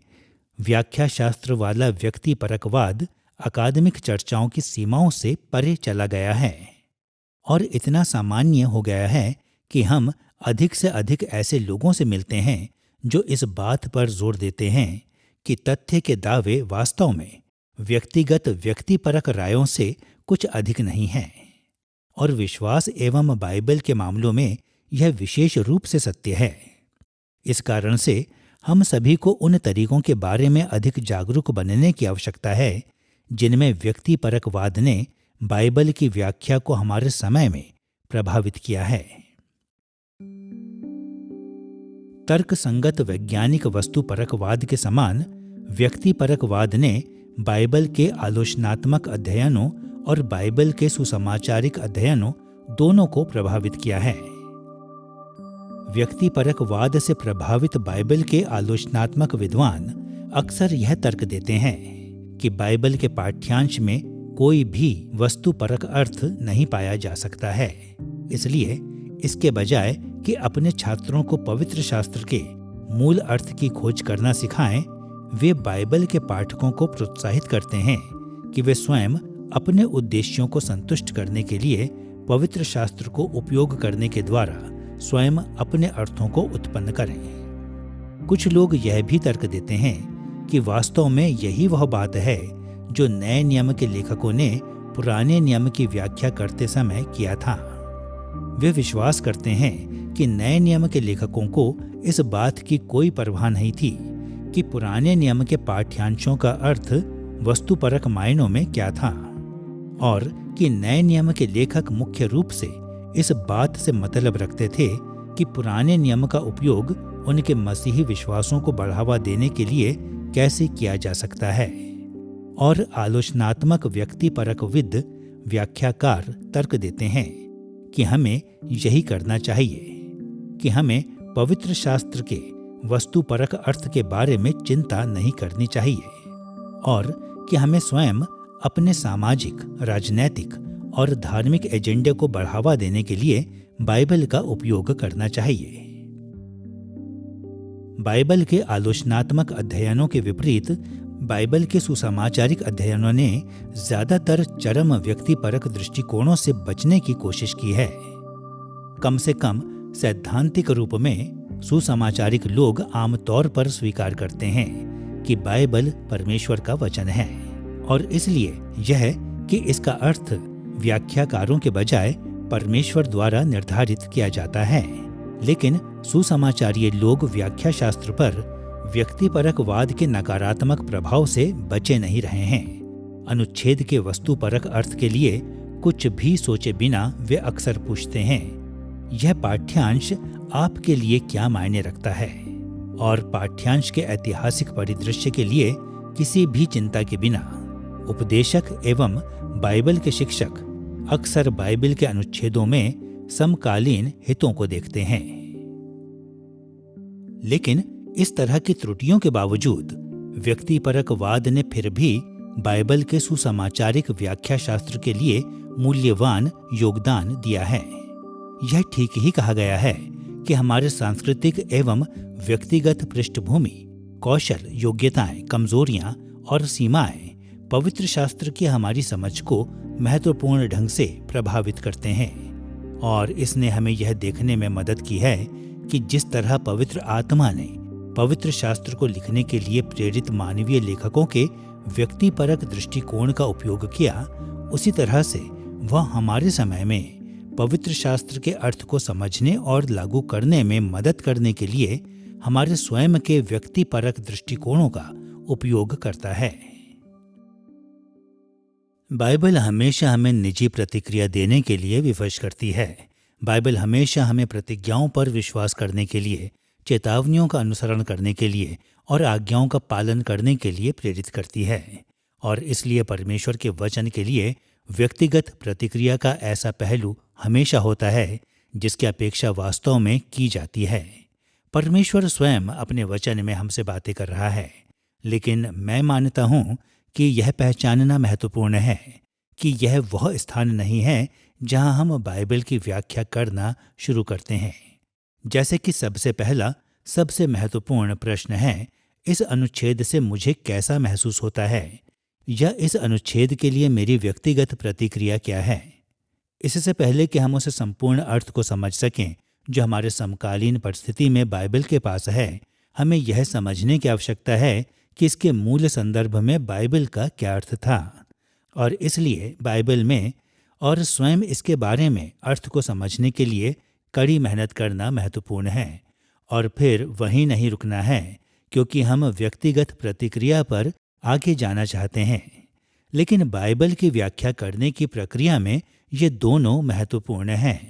व्याख्या शास्त्र वाला व्यक्तिपरकवाद अकादमिक चर्चाओं की सीमाओं से परे चला गया है और इतना सामान्य हो गया है कि हम अधिक से अधिक ऐसे लोगों से मिलते हैं जो इस बात पर जोर देते हैं कि तथ्य के दावे वास्तव में व्यक्तिगत व्यक्तिपरक रायों से कुछ अधिक नहीं हैं और विश्वास एवं बाइबल के मामलों में यह विशेष रूप से सत्य है। इस कारण से हम सभी को उन तरीकों के बारे में अधिक जागरूक बनने की आवश्यकता है जिनमें व्यक्तिपरकवाद ने बाइबल की व्याख्या को हमारे समय में प्रभावित किया है। तर्कसंगत वैज्ञानिक वस्तुपरकवाद के समान व्यक्तिपरकवाद ने बाइबल के आलोचनात्मक अध्ययनों और बाइबल के सुसमाचारिक अध्ययनों दोनों को प्रभावित किया है। व्यक्तिपरकवाद से प्रभावित बाइबल के आलोचनात्मक विद्वान अक्सर यह तर्क देते हैं कि बाइबल के पाठ्यांश में कोई भी वस्तुपरक अर्थ नहीं पाया जा सकता है। इसलिए इसके बजाय कि अपने छात्रों को पवित्र शास्त्र के मूल अर्थ की खोज करना सिखाएं, वे बाइबल के पाठकों को प्रोत्साहित करते हैं कि वे स्वयं अपने उद्देश्यों को संतुष्ट करने के लिए पवित्र शास्त्र को उपयोग करने के द्वारा स्वयं अपने अर्थों को उत्पन्न करें। कुछ लोग यह भी तर्क देते हैं कि वास्तव में यही वह बात है जो नए नियम के लेखकों ने पुराने नियम की व्याख्या करते समय किया था। वे विश्वास करते हैं कि नए नियम के लेखकों को इस बात की कोई परवाह नहीं थी कि पुराने नियम के पाठ्यांशों का अर्थ वस्तुपरक मायनों में क्या था और कि नए नियम के लेखक मुख्य रूप से इस बात से मतलब रखते थे कि पुराने नियम का उपयोग उनके मसीही विश्वासों को बढ़ावा देने के लिए कैसे किया जा सकता है। और आलोचनात्मक व्यक्तिपरकविद व्याख्याकार तर्क देते हैं कि हमें यही करना चाहिए कि हमें पवित्र शास्त्र के वस्तुपरक अर्थ के बारे में चिंता नहीं करनी चाहिए और कि हमें स्वयं अपने सामाजिक, राजनैतिक और धार्मिक एजेंडे को बढ़ावा देने के लिए बाइबल का उपयोग करना चाहिए। बाइबल के आलोचनात्मक अध्ययनों के विपरीत बाइबल के सुसमाचारिक अध्ययनों ने ज्यादातर चरम व्यक्तिपरक दृष्टिकोणों से बचने की कोशिश की है। कम से कम सैद्धांतिक रूप में सुसमाचारिक लोग आमतौर पर स्वीकार करते हैं कि बाइबल परमेश्वर का वचन है और इसलिए यह कि इसका अर्थ व्याख्याकारों के बजाय परमेश्वर द्वारा निर्धारित किया जाता है। लेकिन सुसमाचारीय लोग व्याख्या शास्त्र पर व्यक्तिपरकवाद के नकारात्मक प्रभाव से बचे नहीं रहे हैं। अनुच्छेद के वस्तुपरक अर्थ के लिए कुछ भी सोचे बिना वे अक्सर पूछते हैं, यह पाठ्यांश आपके लिए क्या मायने रखता है? और पाठ्यांश के ऐतिहासिक परिदृश्य के लिए किसी भी चिंता के बिना उपदेशक एवं बाइबल के शिक्षक अक्सर बाइबल के अनुच्छेदों में समकालीन हितों को देखते हैं। लेकिन इस तरह की त्रुटियों के बावजूद व्यक्तिपरकवाद ने फिर भी बाइबल के सुसमाचारिक व्याख्या शास्त्र के लिए मूल्यवान योगदान दिया है। यह ठीक ही कहा गया है कि हमारे सांस्कृतिक एवं व्यक्तिगत पृष्ठभूमि, कौशल, योग्यताएं, कमजोरियां और सीमाएं पवित्र शास्त्र की हमारी समझ को महत्वपूर्ण ढंग से प्रभावित करते हैं और इसने हमें यह देखने में मदद की है कि जिस तरह पवित्र आत्मा ने पवित्र शास्त्र को लिखने के लिए प्रेरित मानवीय लेखकों के व्यक्तिपरक दृष्टिकोण का उपयोग किया, उसी तरह से वह हमारे समय में पवित्र शास्त्र के अर्थ को समझने और लागू करने में मदद करने के लिए हमारे स्वयं के व्यक्तिपरक दृष्टिकोणों का उपयोग करता है। बाइबल हमेशा हमें निजी प्रतिक्रिया देने के लिए विवश करती है। बाइबल हमेशा हमें प्रतिज्ञाओं पर विश्वास करने के लिए, चेतावनियों का अनुसरण करने के लिए और आज्ञाओं का पालन करने के लिए प्रेरित करती है और इसलिए परमेश्वर के वचन के लिए व्यक्तिगत प्रतिक्रिया का ऐसा पहलू हमेशा होता है जिसकी अपेक्षा वास्तव में की जाती है। परमेश्वर स्वयं अपने वचन में हमसे बातें कर रहा है, लेकिन मैं मानता हूं कि यह पहचानना महत्वपूर्ण है कि यह वह स्थान नहीं है जहां हम बाइबल की व्याख्या करना शुरू करते हैं। जैसे कि सबसे पहला, सबसे महत्वपूर्ण प्रश्न है, इस अनुच्छेद से मुझे कैसा महसूस होता है, या इस अनुच्छेद के लिए मेरी व्यक्तिगत प्रतिक्रिया क्या है। इससे पहले कि हम उस संपूर्ण अर्थ को समझ सकें जो हमारे समकालीन परिस्थिति में बाइबल के पास है, हमें यह समझने की आवश्यकता है कि इसके मूल संदर्भ में बाइबल का क्या अर्थ था, और इसलिए बाइबल में और स्वयं इसके बारे में अर्थ को समझने के लिए कड़ी मेहनत करना महत्वपूर्ण है, और फिर वहीं नहीं रुकना है, क्योंकि हम व्यक्तिगत प्रतिक्रिया पर आगे जाना चाहते हैं। लेकिन बाइबल की व्याख्या करने की प्रक्रिया में ये दोनों महत्वपूर्ण हैं।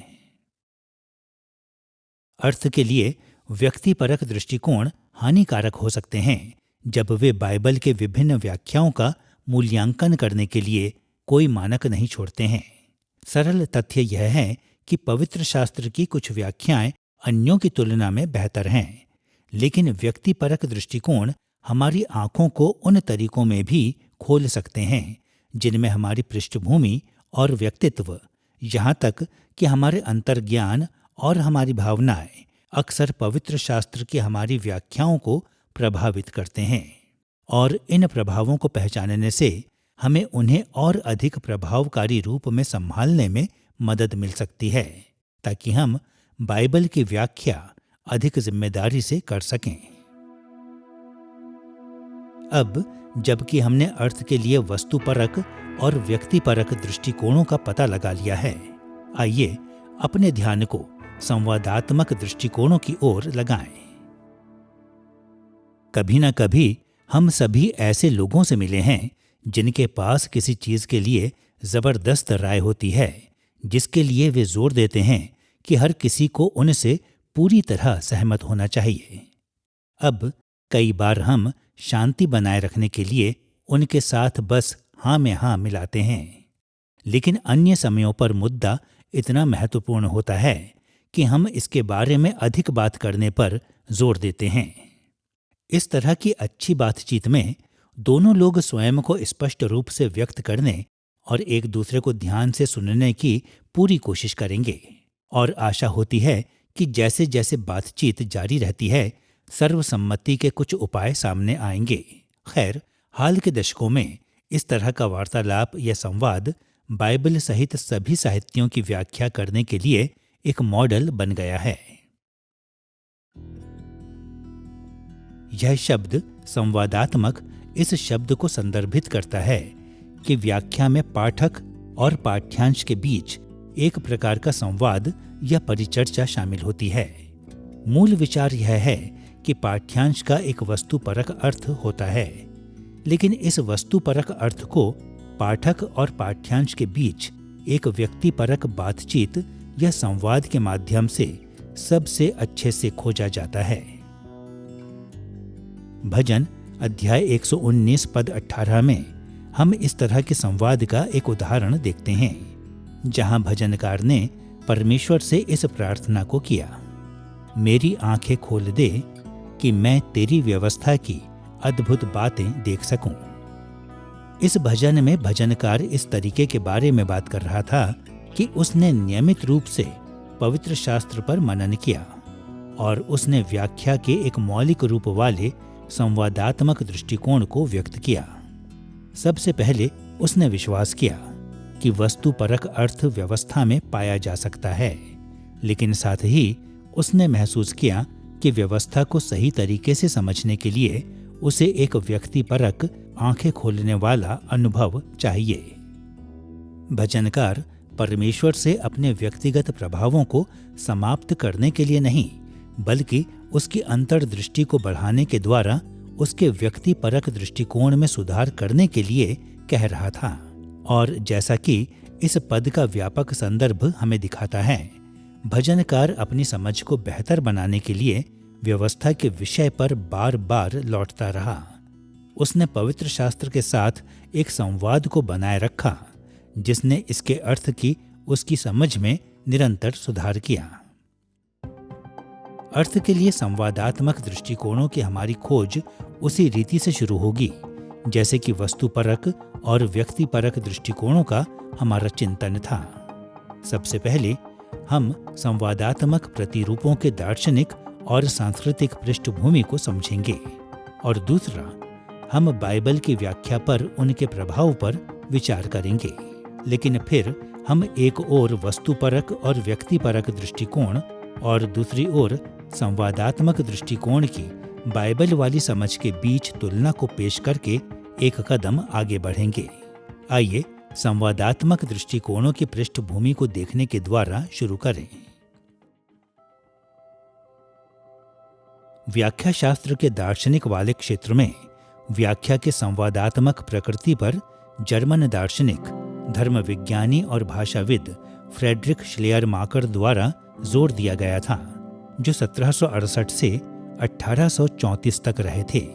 अर्थ के लिए व्यक्तिपरक दृष्टिकोण हानिकारक हो सकते हैं जब वे बाइबल के विभिन्न व्याख्याओं का मूल्यांकन करने के लिए कोई मानक नहीं छोड़ते हैं। सरल तथ्य यह है कि पवित्र शास्त्र की कुछ व्याख्याएं अन्यों की तुलना में बेहतर हैं, लेकिन व्यक्तिपरक दृष्टिकोण हमारी आंखों को उन तरीकों में भी खोल सकते हैं जिनमें हमारी पृष्ठभूमि और व्यक्तित्व, यहाँ तक कि हमारे अंतर्ज्ञान और हमारी भावनाएं अक्सर पवित्र शास्त्र की हमारी व्याख्याओं को प्रभावित करते हैं। और इन प्रभावों को पहचानने से हमें उन्हें और अधिक प्रभावकारी रूप में संभालने में मदद मिल सकती है, ताकि हम बाइबल की व्याख्या अधिक जिम्मेदारी से कर सकें। अब जबकि हमने अर्थ के लिए वस्तुपरक और व्यक्तिपरक दृष्टिकोणों का पता लगा लिया है, आइए अपने ध्यान को संवादात्मक दृष्टिकोणों की ओर लगाएं। कभी न कभी हम सभी ऐसे लोगों से मिले हैं जिनके पास किसी चीज के लिए जबरदस्त राय होती है, जिसके लिए वे जोर देते हैं कि हर किसी को उनसे पूरी तरह सहमत होना चाहिए। अब कई बार हम शांति बनाए रखने के लिए उनके साथ बस हाँ में हाँ मिलाते हैं, लेकिन अन्य समयों पर मुद्दा इतना महत्वपूर्ण होता है कि हम इसके बारे में अधिक बात करने पर जोर देते हैं। इस तरह की अच्छी बातचीत में दोनों लोग स्वयं को स्पष्ट रूप से व्यक्त करने और एक दूसरे को ध्यान से सुनने की पूरी कोशिश करेंगे, और आशा होती है कि जैसे जैसे बातचीत जारी रहती है, सर्वसम्मति के कुछ उपाय सामने आएंगे। खैर, हाल के दशकों में इस तरह का वार्तालाप या संवाद बाइबल सहित सभी साहित्यों की व्याख्या करने के लिए एक मॉडल बन गया है। यह शब्द संवादात्मक इस शब्द को संदर्भित करता है कि व्याख्या में पाठक और पाठ्यांश के बीच एक प्रकार का संवाद या परिचर्चा शामिल होती है। मूल विचार यह है कि पाठ्यांश का एक वस्तुपरक अर्थ होता है, लेकिन इस वस्तुपरक अर्थ को पाठक और पाठ्यांश के बीच एक व्यक्तिपरक बातचीत या संवाद के माध्यम से सबसे अच्छे से खोजा जाता है। भजन अध्याय 119 पद 18 में हम इस तरह के संवाद का एक उदाहरण देखते हैं, जहां भजनकार ने परमेश्वर से इस प्रार्थना को किया, मेरी आंखें खोल दे कि मैं तेरी व्यवस्था की अद्भुत बातें देख सकूं। इस भजन में भजनकार इस तरीके के बारे में बात कर रहा था कि उसने नियमित रूप से पवित्र शास्त्र पर मनन किया और उसने व्याख्या के एक मौलिक रूप वाले संवादात्मक दृष्टिकोण को व्यक्त किया। सबसे पहले उसने विश्वास किया कि वस्तुपरक अर्थ व्यवस्था में पाया जा सकता है, लेकिन साथ ही उसने महसूस किया कि व्यवस्था को सही तरीके से समझने के लिए उसे एक व्यक्तिपरक आंखें खोलने वाला अनुभव चाहिए। भजनकार परमेश्वर से अपने व्यक्तिगत प्रभावों को समाप्त करने के लिए नहीं, बल्कि उसकी अंतर्दृष्टि को बढ़ाने के द्वारा उसके व्यक्तिपरक दृष्टिकोण में सुधार करने के लिए कह रहा था। और जैसा कि इस पद का व्यापक संदर्भ हमें दिखाता है, भजनकार अपनी समझ को बेहतर बनाने के लिए व्यवस्था के विषय पर बार बार लौटता रहा। उसने पवित्र शास्त्र के साथ एक संवाद को बनाए रखा, जिसने इसके अर्थ की उसकी समझ में निरंतर सुधार किया। अर्थ के लिए संवादात्मक दृष्टिकोणों की हमारी खोज उसी रीति से शुरू होगी जैसे कि वस्तुपरक और व्यक्तिपरक दृष्टिकोणों का हमारा चिंतन था। सबसे पहले हम संवादात्मक प्रतिरूपों के दार्शनिक और सांस्कृतिक पृष्ठभूमि को समझेंगे और दूसरा हम बाइबल की व्याख्या पर उनके प्रभाव पर विचार करेंगे। लेकिन फिर हम एक ओर वस्तुपरक और व्यक्तिपरक दृष्टिकोण और दूसरी ओर संवादात्मक दृष्टिकोण की बाइबल वाली समझ के बीच तुलना को पेश करके एक कदम आगे बढ़ेंगे। आइए संवादात्मक दृष्टिकोणों की पृष्ठभूमि को देखने के द्वारा शुरू करें। व्याख्या शास्त्र के दार्शनिक वाले क्षेत्र में व्याख्या के संवादात्मक प्रकृति पर जर्मन दार्शनिक, धर्म विज्ञानी और भाषाविद फ्रेडरिक श्लेयरमाकर द्वारा जोर दिया गया था, जो 1768 से 1834 तक रहे थे।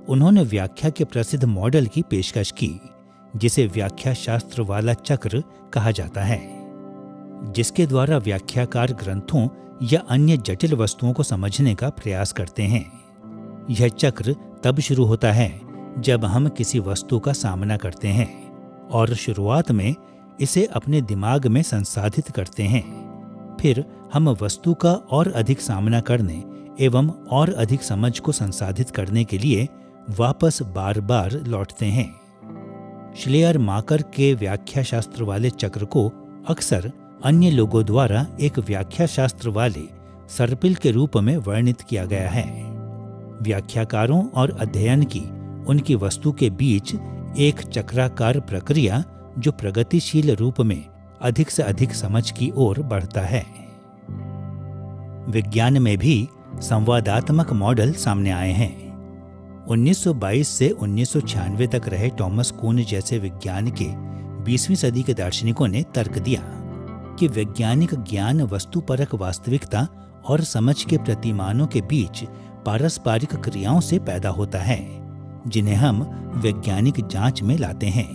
उन्होंने व्याख्या के प्रसिद्ध मॉडल की पेशकश की जिसे व्याख्या शास्त्र वाला चक्र कहा जाता है, जिसके द्वारा व्याख्याकार ग्रंथों या अन्य जटिल वस्तुओं को समझने का प्रयास करते हैं। यह चक्र तब शुरू होता है जब हम किसी वस्तु का सामना करते हैं और शुरुआत में इसे अपने दिमाग में संसाधित करते हैं। फिर हम वस्तु का और अधिक सामना करने एवं और अधिक समझ को संसाधित करने के लिए वापस बार बार लौटते हैं। श्लेयरमाकर के व्याख्या शास्त्र वाले चक्र को अक्सर अन्य लोगों द्वारा एक व्याख्या शास्त्र वाले सर्पिल के रूप में वर्णित किया गया है। व्याख्याकारों और अध्ययन की उनकी वस्तु के बीच एक चक्राकार प्रक्रिया जो प्रगतिशील रूप में अधिक से अधिक समझ की ओर बढ़ता है। विज्ञान में भी संवादात्मक मॉडल सामने आए हैं। 1922 से 1996 तक रहे टॉमस कुन जैसे विज्ञान के 20वीं सदी के दार्शनिकों ने तर्क दिया कि वैज्ञानिक ज्ञान वस्तुपरक वास्तविकता और समझ के प्रतिमानों के बीच पारस्परिक क्रियाओं से पैदा होता है, जिन्हें हम वैज्ञानिक जांच में लाते हैं।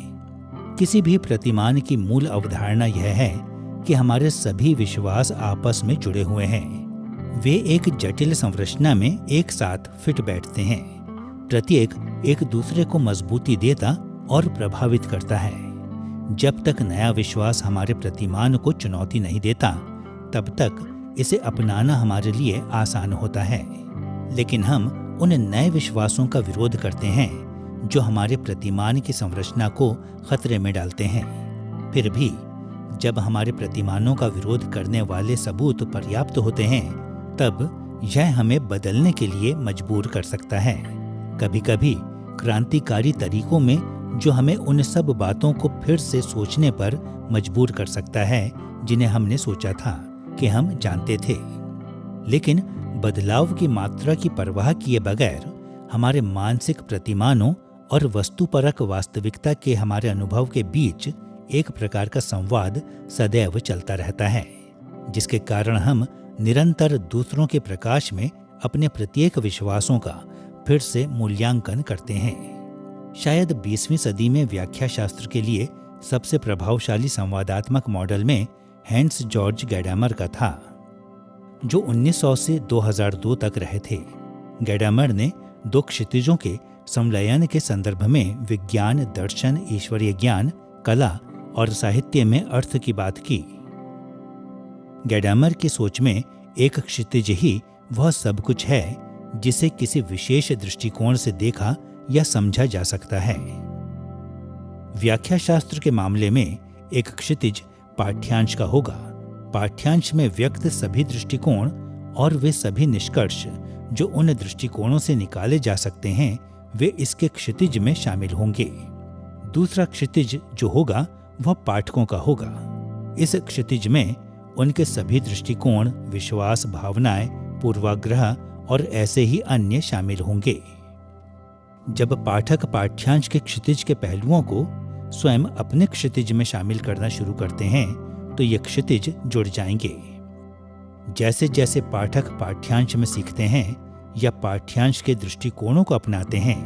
किसी भी प्रतिमान की मूल अवधारणा यह है कि हमारे सभी विश्वास आपस में जुड़े हुए हैं। वे एक जटिल संरचना में एक साथ फिट बैठते हैं। प्रत्येक एक दूसरे को मजबूती देता और प्रभावित करता है। जब तक नया विश्वास हमारे प्रतिमान को चुनौती नहीं देता, तब तक इसे अपनाना हमारे लिए आसान होता है। लेकिन हम उन नए विश्वासों का विरोध करते हैं जो हमारे प्रतिमान की संरचना को खतरे में डालते हैं। फिर भी जब हमारे प्रतिमानों का विरोध करने वाले सबूत पर्याप्त होते हैं, तब यह हमें बदलने के लिए मजबूर कर सकता है। कभी कभी क्रांतिकारी तरीकों में जो हमें उन सब बातों को फिर से सोचने पर मजबूर कर सकता है जिन्हें हमने सोचा था कि हम जानते थे। लेकिन बदलाव की मात्रा की परवाह किए बगैर हमारे मानसिक प्रतिमानों और वस्तुपरक वास्तविकता के हमारे अनुभव के बीच एक प्रकार का संवाद सदैव चलता रहता है, जिसके कारण हम निरंतर दूसरों के प्रकाश में अपने प्रत्येक विश्वासों का फिर से मूल्यांकन करते हैं। शायद 20वीं सदी में व्याख्या शास्त्र के लिए सबसे प्रभावशाली संवादात्मक मॉडल में हैंस जॉर्ज गैडामर का था, जो 1900 से 2002 तक रहे थे। गैडामर ने दो क्षितिजों के समलयन के संदर्भ में विज्ञान, दर्शन, ईश्वरीय ज्ञान, कला और साहित्य में अर्थ की बात की। गैडामर की सोच में एक क्षितिज ही वह सब कुछ है जिसे किसी विशेष दृष्टिकोण से देखा या समझा जा सकता है। व्याख्या शास्त्र के मामले में एक क्षितिज पाठ्यांश का होगा। पाठ्यांश में व्यक्त सभी दृष्टिकोण और वे सभी निष्कर्ष जो उन दृष्टिकोणों से निकाले जा सकते हैं, वे इसके क्षितिज में शामिल होंगे। दूसरा क्षितिज जो होगा वह पाठकों का होगा। इस क्षितिज में उनके सभी दृष्टिकोण, विश्वास, भावनाएं, पूर्वाग्रह और ऐसे ही अन्य शामिल होंगे। जब पाठक पाठ्यांश के क्षितिज के पहलुओं को स्वयं अपने क्षितिज में शामिल करना शुरू करते हैं, तो ये क्षितिज जुड़ जाएंगे। जैसे जैसे पाठक पाठ्यांश में सीखते हैं या पाठ्यांश के दृष्टिकोणों को अपनाते हैं,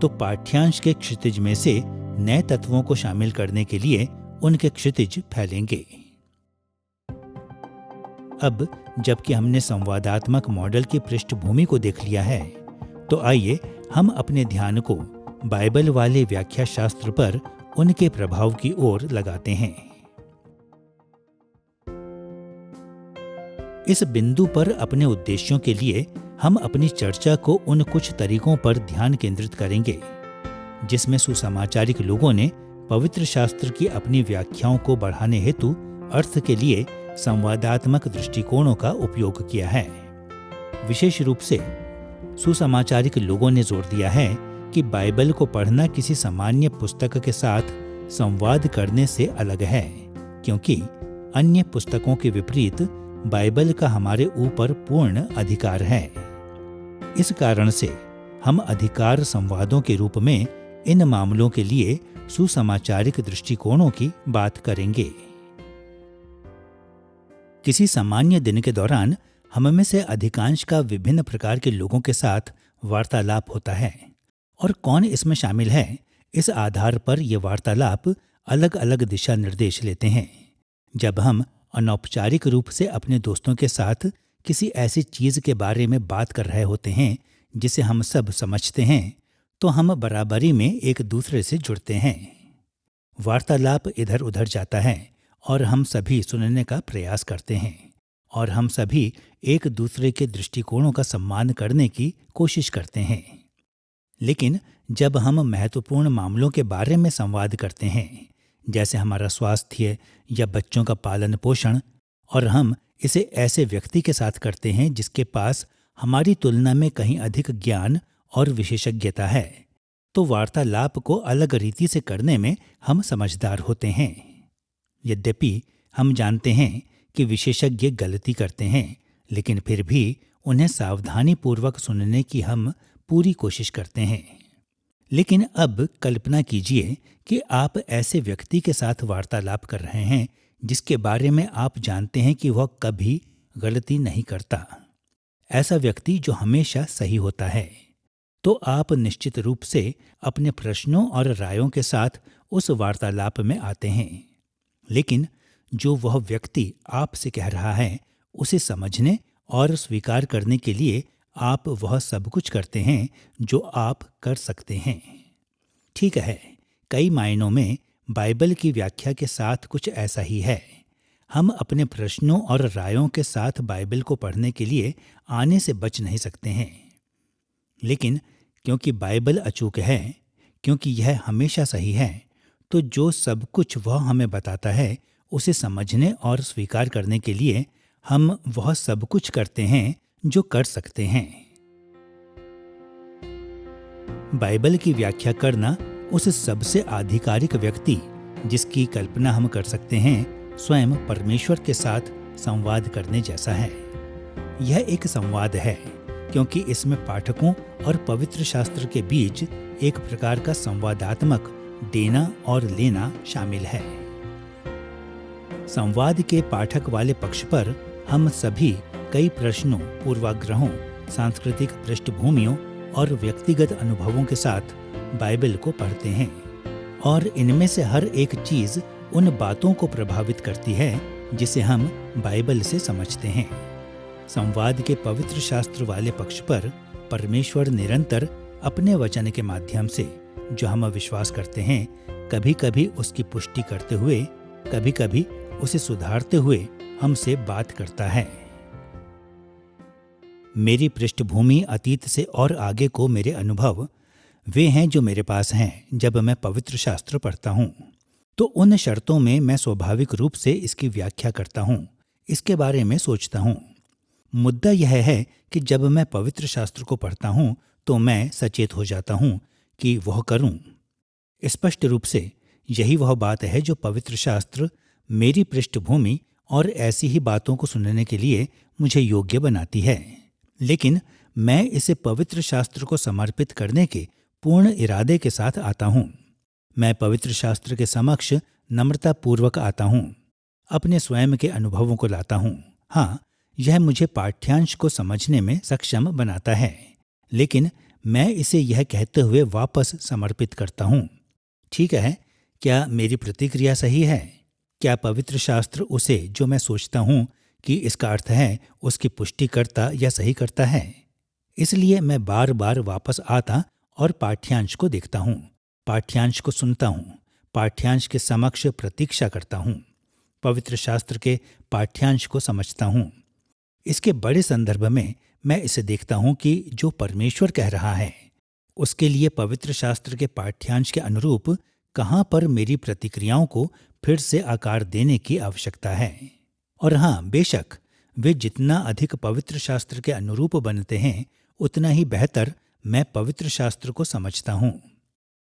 तो पाठ्यांश के क्षितिज में से नए तत्वों को शामिल करने के लिए उनके क्षितिज फैलेंगे। अब जबकि हमने संवादात्मक मॉडल की पृष्ठभूमि को देख लिया है, तो आइए हम अपने ध्यान को बाइबल वाले व्याख्या शास्त्र पर उनके प्रभाव की ओर लगाते हैं। इस बिंदु पर अपने उद्देश्यों के लिए हम अपनी चर्चा को उन कुछ तरीकों पर ध्यान केंद्रित करेंगे जिसमें सुसमाचारिक लोगों ने पवित्र शास्त्र की अपनी व्याख्याओं को बढ़ाने हेतु अर्थ के लिए संवादात्मक दृष्टिकोणों का उपयोग किया है। विशेष रूप से सुसमाचारिक लोगों ने जोर दिया है कि बाइबल को पढ़ना किसी सामान्य पुस्तक के साथ संवाद करने से अलग है, क्योंकि अन्य पुस्तकों के विपरीत बाइबल का हमारे ऊपर पूर्ण अधिकार है। इस कारण से हम अधिकार संवादों के रूप में इन मामलों के लिए सुसमाचारिक दृष्टिकोणों की बात करेंगे। किसी सामान्य दिन के दौरान हम में से अधिकांश का विभिन्न प्रकार के लोगों के साथ वार्तालाप होता है, और कौन इसमें शामिल है, इस आधार पर ये वार्तालाप अलग अलग दिशा निर्देश लेते हैं। जब हम अनौपचारिक रूप से अपने दोस्तों के साथ किसी ऐसी चीज के बारे में बात कर रहे होते हैं जिसे हम सब समझते हैं, तो हम बराबरी में एक दूसरे से जुड़ते हैं। वार्तालाप इधर उधर जाता है और हम सभी सुनने का प्रयास करते हैं, और हम सभी एक दूसरे के दृष्टिकोणों का सम्मान करने की कोशिश करते हैं। लेकिन जब हम महत्वपूर्ण मामलों के बारे में संवाद करते हैं, जैसे हमारा स्वास्थ्य या बच्चों का पालन पोषण, और हम इसे ऐसे व्यक्ति के साथ करते हैं जिसके पास हमारी तुलना में कहीं अधिक ज्ञान और विशेषज्ञता है, तो वार्तालाप को अलग रीति से करने में हम समझदार होते हैं। यद्यपि हम जानते हैं कि विशेषज्ञ गलती करते हैं, लेकिन फिर भी उन्हें सावधानीपूर्वक सुनने की हम पूरी कोशिश करते हैं। लेकिन अब कल्पना कीजिए कि आप ऐसे व्यक्ति के साथ वार्तालाप कर रहे हैं जिसके बारे में आप जानते हैं कि वह कभी गलती नहीं करता, ऐसा व्यक्ति जो हमेशा सही होता है। तो आप निश्चित रूप से अपने प्रश्नों और रायों के साथ उस वार्तालाप में आते हैं। लेकिन जो वह व्यक्ति आपसे कह रहा है, उसे समझने और स्वीकार करने के लिए आप वह सब कुछ करते हैं जो आप कर सकते हैं। ठीक है, कई मायनों में बाइबल की व्याख्या के साथ कुछ ऐसा ही है। हम अपने प्रश्नों और रायों के साथ बाइबल को पढ़ने के लिए आने से बच नहीं सकते हैं। लेकिन क्योंकि बाइबल अचूक है, क्योंकि यह हमेशा सही है, तो जो सब कुछ वह हमें बताता है उसे समझने और स्वीकार करने के लिए हम वह सब कुछ करते हैं जो कर सकते हैं। बाइबल की व्याख्या करना उस सबसे आधिकारिक व्यक्ति जिसकी कल्पना हम कर सकते हैं, स्वयं परमेश्वर के साथ संवाद करने जैसा है। यह एक संवाद है क्योंकि इसमें पाठकों और पवित्र शास्त्र के बीच एक प्रकार का संवादात्मक देना और लेना शामिल है। संवाद के पाठक वाले पक्ष पर हम सभी कई प्रश्नों, पूर्वाग्रहों, सांस्कृतिक पृष्ठभूमियों और व्यक्तिगत अनुभवों के साथ बाइबल को पढ़ते हैं, और इनमें से हर एक चीज उन बातों को प्रभावित करती है जिसे हम बाइबल से समझते हैं। संवाद के पवित्र शास्त्र वाले पक्ष पर परमेश्वर निरंतर अपने वचन के माध्यम से, जो हम विश्वास करते हैं, कभी कभी उसकी पुष्टि करते हुए, कभी कभी उसे सुधारते हुए हमसे बात करता है। मेरी पृष्ठभूमि अतीत से और आगे को मेरे अनुभव वे हैं जो मेरे पास हैं जब मैं पवित्र शास्त्र पढ़ता हूँ। तो उन शर्तों में मैं स्वाभाविक रूप से इसकी व्याख्या करता हूँ, इसके बारे में सोचता हूँ। मुद्दा यह है कि जब मैं पवित्र शास्त्र को पढ़ता हूँ तो मैं सचेत हो जाता हूँ कि वह करूँ। स्पष्ट रूप से यही वह बात है जो पवित्र शास्त्र मेरी पृष्ठभूमि और ऐसी ही बातों को सुनने के लिए मुझे योग्य बनाती है। लेकिन मैं इसे पवित्र शास्त्र को समर्पित करने के पूर्ण इरादे के साथ आता हूँ। मैं पवित्र शास्त्र के समक्ष नम्रतापूर्वक आता हूँ, अपने स्वयं के अनुभवों को लाता हूँ। हाँ, यह मुझे पाठ्यांश को समझने में सक्षम बनाता है, लेकिन मैं इसे यह कहते हुए वापस समर्पित करता हूँ। ठीक है, क्या मेरी प्रतिक्रिया सही है? क्या पवित्र शास्त्र उसे, जो मैं सोचता हूँ कि इसका अर्थ है उसकी पुष्टि करता या सही करता है। इसलिए मैं बार बार वापस आता और पाठ्यांश को देखता हूँ, पाठ्यांश को सुनता हूँ, पाठ्यांश के समक्ष प्रतीक्षा करता हूँ, पवित्र शास्त्र के पाठ्यांश को समझता हूँ। इसके बड़े संदर्भ में मैं इसे देखता हूँ कि जो परमेश्वर कह रहा है उसके लिए पवित्र शास्त्र के पाठ्यांश के अनुरूप कहाँ पर मेरी प्रतिक्रियाओं को फिर से आकार देने की आवश्यकता है। और हाँ, बेशक वे जितना अधिक पवित्र शास्त्र के अनुरूप बनते हैं उतना ही बेहतर मैं पवित्र शास्त्र को समझता हूँ।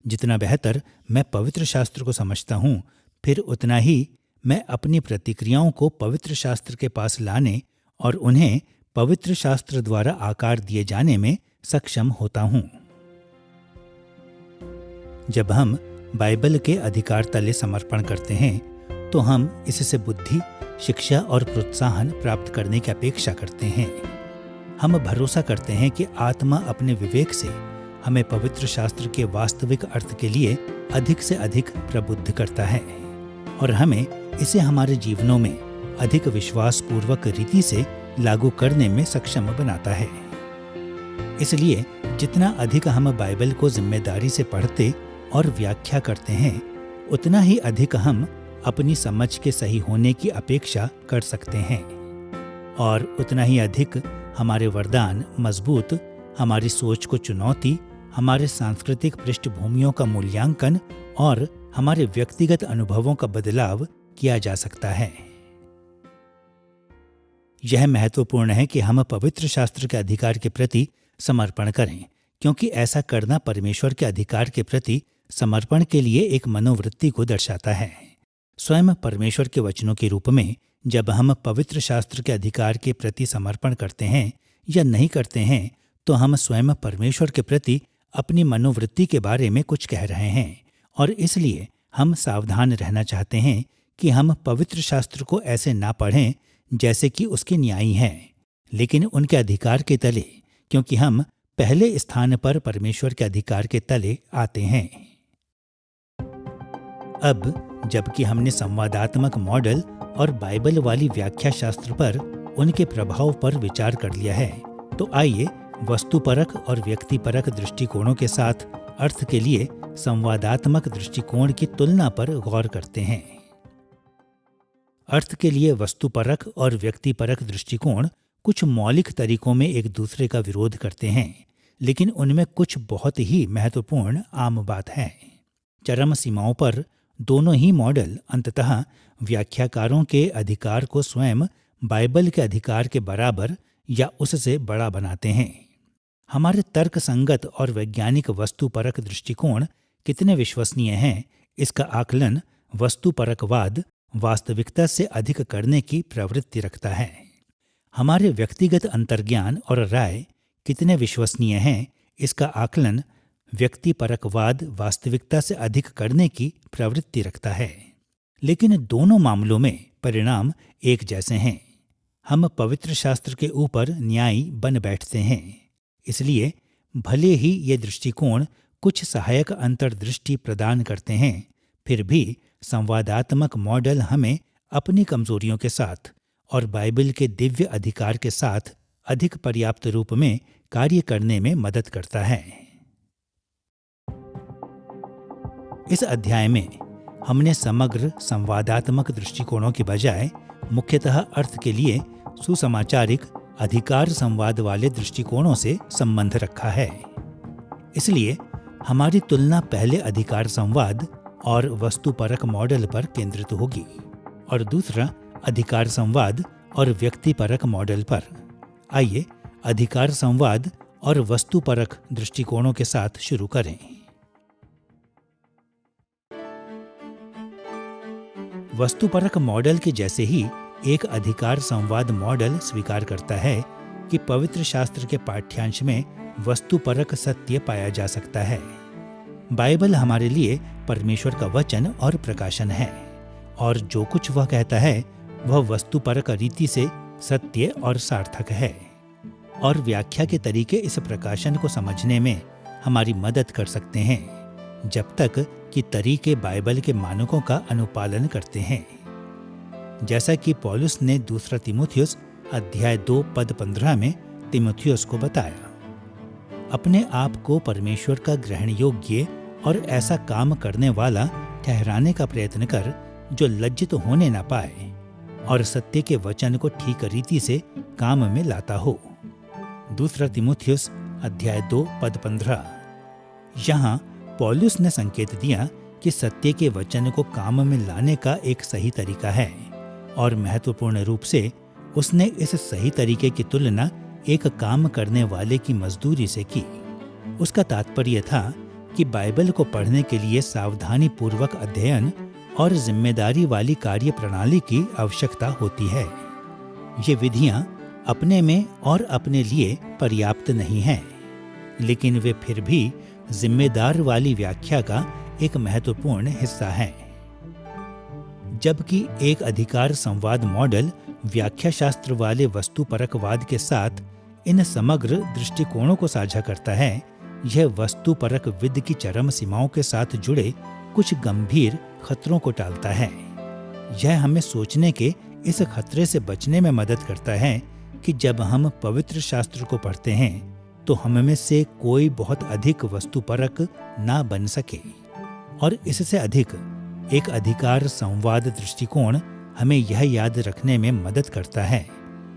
जितना बेहतर मैं पवित्र शास्त्र को समझता हूँ, फिर उतना ही मैं अपनी प्रतिक्रियाओं को पवित्र शास्त्र के पास लाने और उन्हें पवित्र शास्त्र द्वारा आकार दिए जाने में सक्षम होता हूँ। जब हम बाइबल के अधिकार तले समर्पण करते हैं तो हम इससे बुद्धि, शिक्षा और प्रोत्साहन प्राप्त करने की अपेक्षा करते हैं। हम भरोसा करते हैं कि आत्मा अपने विवेक से हमें पवित्र शास्त्र के वास्तविक अर्थ के लिए अधिक से अधिक प्रबुद्ध करता है और हमें इसे हमारे जीवनों में अधिक विश्वासपूर्वक रीति से लागू करने में सक्षम बनाता है। इसलिए जितना अधिक हम बाइबल को जिम्मेदारी से पढ़ते और व्याख्या करते हैं उतना ही अधिक हम अपनी समझ के सही होने की अपेक्षा कर सकते हैं और उतना ही अधिक हमारे वरदान मजबूत, हमारी सोच को चुनौती, हमारे सांस्कृतिक पृष्ठभूमियों का मूल्यांकन और हमारे व्यक्तिगत अनुभवों का बदलाव किया जा सकता है। यह महत्वपूर्ण है कि हम पवित्र शास्त्र के अधिकार के प्रति समर्पण करें, क्योंकि ऐसा करना परमेश्वर के अधिकार के प्रति समर्पण के लिए एक मनोवृत्ति को दर्शाता है। स्वयं परमेश्वर के वचनों के रूप में जब हम पवित्र शास्त्र के अधिकार के प्रति समर्पण करते हैं या नहीं करते हैं तो हम स्वयं परमेश्वर के प्रति अपनी मनोवृत्ति के बारे में कुछ कह रहे हैं और इसलिए हम सावधान रहना चाहते हैं कि हम पवित्र शास्त्र को ऐसे ना पढ़ें जैसे कि उसके न्यायी हैं, लेकिन उनके अधिकार के तले, क्योंकि हम पहले स्थान पर परमेश्वर के अधिकार के तले आते हैं। अब जबकि हमने संवादात्मक मॉडल और बाइबल वाली व्याख्या शास्त्र पर उनके प्रभाव पर विचार कर लिया है, तो आइए वस्तुपरक और व्यक्तिपरक दृष्टिकोणों के साथ अर्थ के लिए संवादात्मक दृष्टिकोण की तुलना पर गौर करते हैं। अर्थ के लिए वस्तुपरक और व्यक्तिपरक दृष्टिकोण कुछ मौलिक तरीकों में एक दूसरे का विरोध करते हैं, लेकिन उनमें कुछ बहुत ही महत्वपूर्ण आम बात है। चरम सीमाओं पर दोनों ही मॉडल अंततः व्याख्याकारों के अधिकार को स्वयं बाइबल के अधिकार के बराबर या उससे बड़ा बनाते हैं। हमारे तर्क संगत और वैज्ञानिक वस्तुपरक दृष्टिकोण कितने विश्वसनीय हैं, इसका आकलन वस्तुपरकवाद वास्तविकता से अधिक करने की प्रवृत्ति रखता है। हमारे व्यक्तिगत अंतर्ज्ञान और राय कितने विश्वसनीय हैं, इसका आकलन व्यक्तिपरकवाद वास्तविकता से अधिक करने की प्रवृत्ति रखता है। लेकिन दोनों मामलों में परिणाम एक जैसे हैं। हम पवित्र शास्त्र के ऊपर न्यायी बन बैठते हैं। इसलिए भले ही ये दृष्टिकोण कुछ सहायक अंतर्दृष्टि प्रदान करते हैं, फिर भी संवादात्मक मॉडल हमें अपनी कमजोरियों के साथ और बाइबल के दिव्य अधिकार के साथ अधिक पर्याप्त रूप में कार्य करने में मदद करता है। इस अध्याय में हमने समग्र संवादात्मक दृष्टिकोणों के बजाय मुख्यतः अर्थ के लिए सुसमाचारिक अधिकार संवाद वाले दृष्टिकोणों से संबंध रखा है। इसलिए हमारी तुलना पहले अधिकार संवाद और वस्तुपरक मॉडल पर केंद्रित होगी और दूसरा अधिकार संवाद और व्यक्तिपरक मॉडल पर। आइए अधिकार संवाद और वस्तुपरक दृष्टिकोणों के साथ शुरू करें। वस्तुपरक मॉडल के जैसे ही एक अधिकार संवाद मॉडल स्वीकार करता है कि पवित्र शास्त्र के पाठ्यांश में वस्तुपरक सत्य पाया जा सकता है। बाइबल हमारे लिए परमेश्वर का वचन और प्रकाशन है और जो कुछ वह कहता है वह वस्तुपरक रीति से सत्य और सार्थक है और व्याख्या के तरीके इस प्रकाशन को समझने में हमारी मदद कर सकते हैं, जब तक कि तरीके बाइबल के मानकों का अनुपालन करते हैं। जैसा कि पौलुस ने दूसरा तीमुथियुस अध्याय 2 पद 15 में तीमुथियुस को बताया। अपने आप को परमेश्वर का ग्रहण योग्य और ऐसा काम करने वाला ठहराने का प्रयत्न कर जो लज्जित होने न पाए और सत्य के वचन को ठीक रीति से काम में लाता हो। दूसरा तीमुथियुस अध्याय 2 पद 15। यहाँ पौलुस ने संकेत दिया कि सत्य के वचन को काम में लाने का एक सही तरीका है और महत्वपूर्ण रूप से उसने इस सही तरीके की तुलना एक काम करने वाले की मजदूरी से की। उसका तात्पर्य था कि बाइबल को पढ़ने के लिए सावधानी पूर्वक अध्ययन और जिम्मेदारी वाली कार्य प्रणाली की आवश्यकता होती है। ये विधियां अपने में और अपने लिए पर्याप्त नहीं हैं, लेकिन वे फिर भी जिम्मेदार वाली व्याख्या का एक महत्वपूर्ण हिस्सा हैं। जबकि एक अधिकार संवाद मॉडल व्याख्या शास्त्र वाले वस्तुपरकवाद के साथ इन समग्र दृष्टिकोणों को साझा करता है, यह वस्तुपरक विद की चरम सीमाओं के साथ जुड़े कुछ गंभीर खतरों को टालता है। यह हमें सोचने के इस खतरे से बचने में मदद करता है कि जब हम पवित्र शास्त्र को पढ़ते हैं तो हम में से कोई बहुत अधिक वस्तुपरक ना बन सके, और इससे अधिक एक अधिकार संवाद दृष्टिकोण हमें यह याद रखने में मदद करता है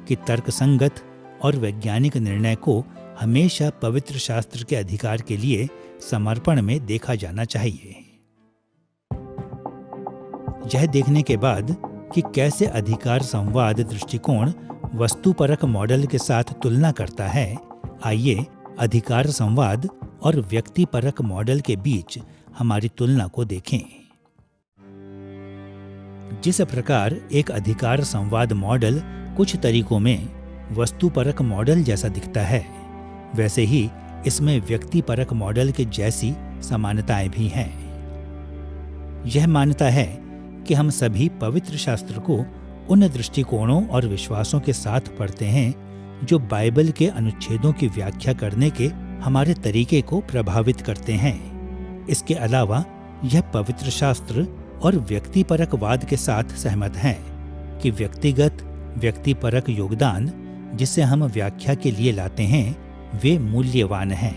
कि तर्कसंगत और वैज्ञानिक निर्णय को हमेशा पवित्र शास्त्र के अधिकार के लिए समर्पण में देखा जाना चाहिए। यह देखने के बाद कि कैसे अधिकार संवाद दृष्टिकोण वस्तुपरक मॉडल के साथ तुलना करता है, आइए अधिकार संवाद और व्यक्तिपरक मॉडल के बीच हमारी तुलना को देखें। जिस प्रकार एक अधिकार संवाद मॉडल कुछ तरीकों में वस्तुपरक मॉडल जैसा दिखता है, वैसे ही इसमें व्यक्तिपरक मॉडल के जैसी समानताएं भी हैं। यह मानता है कि हम सभी पवित्र शास्त्र को उन दृष्टिकोणों और विश्वासों के साथ पढ़ते हैं जो बाइबल के अनुच्छेदों की व्याख्या करने के हमारे तरीके को प्रभावित करते हैं। इसके अलावा यह पवित्र शास्त्र और व्यक्तिपरकवाद के साथ सहमत है कि व्यक्तिगत व्यक्तिपरक योगदान जिसे हम व्याख्या के लिए लाते हैं वे मूल्यवान हैं।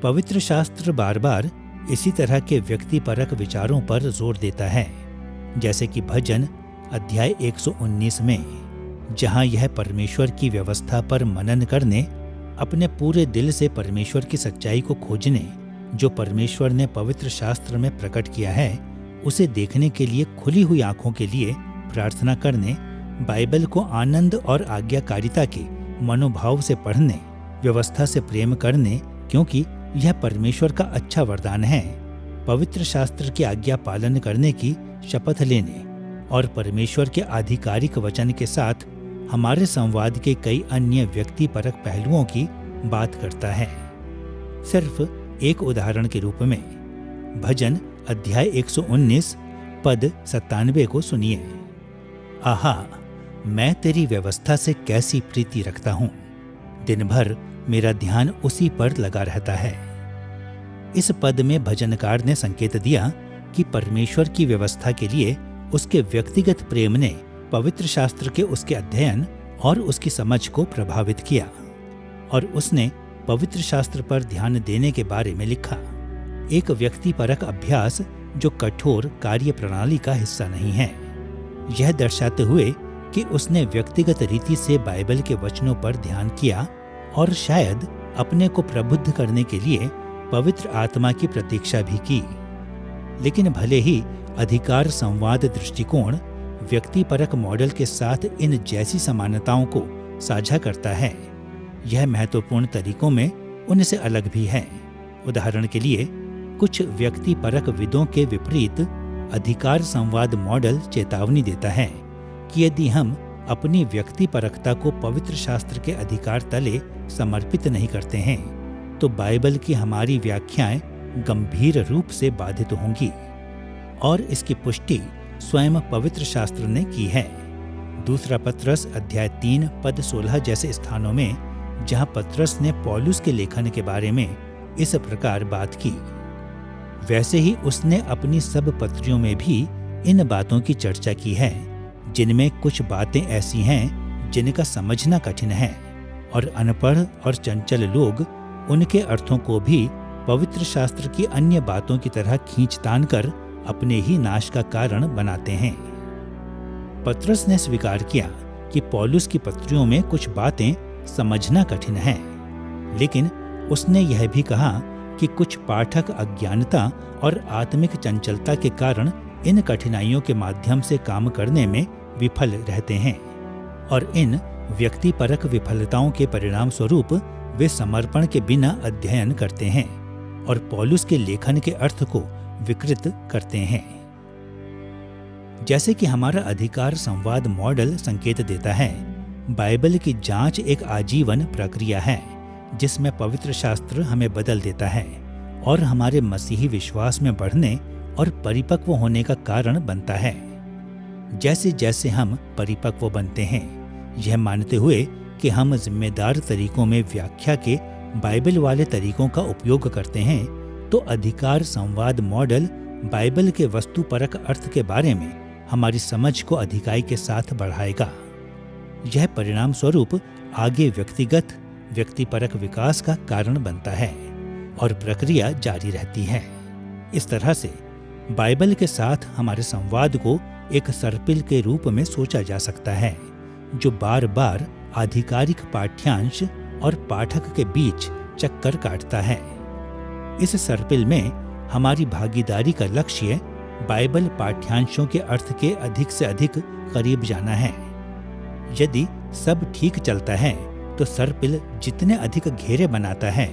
पवित्र शास्त्र बार बार इसी तरह के व्यक्तिपरक विचारों पर जोर देता है, जैसे कि भजन अध्याय 119 में, जहां यह परमेश्वर की व्यवस्था पर मनन करने, अपने पूरे दिल से परमेश्वर की सच्चाई को खोजने, जो परमेश्वर ने पवित्र शास्त्र में प्रकट किया है, उसे देखने के लिए खुली हुई आंखों के लिए प्रार्थना करने, बाइबल को आनंद और आज्ञाकारिता के मनोभाव से पढ़ने, व्यवस्था से प्रेम करने, क्योंकि यह परमेश्वर का अच्छा वरदान है, पवित्र शास्त्र की आज्ञा पालन करने की शपथ लेने और परमेश्वर के आधिकारिक वचन के साथ हमारे संवाद के कई अन्य व्यक्तिपरक पहलुओं की बात करता है। सिर्फ एक उदाहरण के रूप में भजन अध्याय 119 पद 97 को सुनिए। आहा, मैं तेरी व्यवस्था से कैसी प्रीति रखता हूँ, दिन भर मेरा ध्यान उसी पर लगा रहता है। इस पद में भजनकार ने संकेत दिया कि परमेश्वर की व्यवस्था के लिए उसके व्यक्तिगत प्रेम ने पवित्र शास्त्र के उसके अध्ययन और उसकी समझ को प्रभावित किया, और उसने पवित्र शास्त्र पर ध्यान देने के बारे में लिखा। एक व्यक्तिपरक अभ्यास जो कठोर कार्य प्रणाली का हिस्सा नहीं है, यह दर्शाते हुए कि उसने व्यक्तिगत रीति से बाइबल के वचनों पर ध्यान किया और शायद अपने को प्रबुद्ध करने के लिए पवित्र आत्मा की प्रतीक्षा भी की। लेकिन भले ही अधिकार संवाद दृष्टिकोण व्यक्तिपरक मॉडल के साथ इन जैसी समानताओं को साझा करता है, यह महत्वपूर्ण तरीकों में उनसे अलग भी है। उदाहरण के लिए, कुछ व्यक्तिपरक विदों के विपरीत अधिकार संवाद मॉडल चेतावनी देता है कि यदि हम अपनी व्यक्तिपरकता को पवित्र शास्त्र के अधिकार तले समर्पित नहीं करते हैं, तो बाइबल की हमारी व्याख्याएं गंभीर रूप से बाधित होंगी, और इसकी पुष्टि स्वयं पवित्र शास्त्र ने की है। दूसरा पत्रस अध्याय 3 पद 16 जैसे स्थानों में, जहां पत्रस ने पौलुस के लेखन के बारे में इस प्रकार बात की, वैसे ही उसने अपनी सब पत्रियों में भी इन बातों की चर्चा की है, जिनमें कुछ बातें ऐसी हैं जिनका समझना कठिन है, और अनपढ़ और चंचल लोग उनके अर्थों को भी पवित्र शास्त्र की अन्य बातों की तरह खींच-तान कर अपने ही नाश का कारण बनाते हैं। पतरस ने स्वीकार किया कि पौलुस की पत्रियों में कुछ बातें समझना कठिन है, लेकिन उसने यह भी कहा कि कुछ पाठक अज्ञानता और आत्मिक चंचलता के कारण इन कठिनाइयों के माध्यम से काम करने में विफल रहते हैं, और इन व्यक्तिपरक विफलताओं के परिणाम स्वरूप वे समर्पण के बिना अध्ययन करते हैं और पौलुस के लेखन के अर्थ को विकृत करते हैं। जैसे कि हमारा अधिकार संवाद मॉडल संकेत देता है, बाइबल की जांच एक आजीवन प्रक्रिया है जिसमें पवित्र शास्त्र हमें बदल देता है और हमारे मसीही विश्वास में बढ़ने और परिपक्व होने का कारण बनता है। जैसे जैसे हम परिपक्व बनते हैं, यह मानते हुए कि हम जिम्मेदार तरीकों में व्याख्या के बाइबल वाले तरीकों का उपयोग करते हैं, तो अधिकार संवाद मॉडल बाइबल के वस्तुपरक अर्थ के बारे में हमारी समझ को अधिकाई के साथ बढ़ाएगा। यह परिणाम स्वरूप आगे व्यक्तिपरक विकास का कारण बनता है और प्रक्रिया जारी रहती है। इस तरह से बाइबल के साथ हमारे संवाद को एक सर्पिल के रूप में सोचा जा सकता है, जो बार बार आधिकारिक पाठ्यांश और पाठक के बीच चक्कर काटता है। इस सर्पिल में हमारी भागीदारी का लक्ष्य बाइबल पाठ्यांशों के अर्थ के अधिक से अधिक करीब जाना है। यदि सब ठीक चलता है तो सर्पिल जितने अधिक घेरे बनाता है,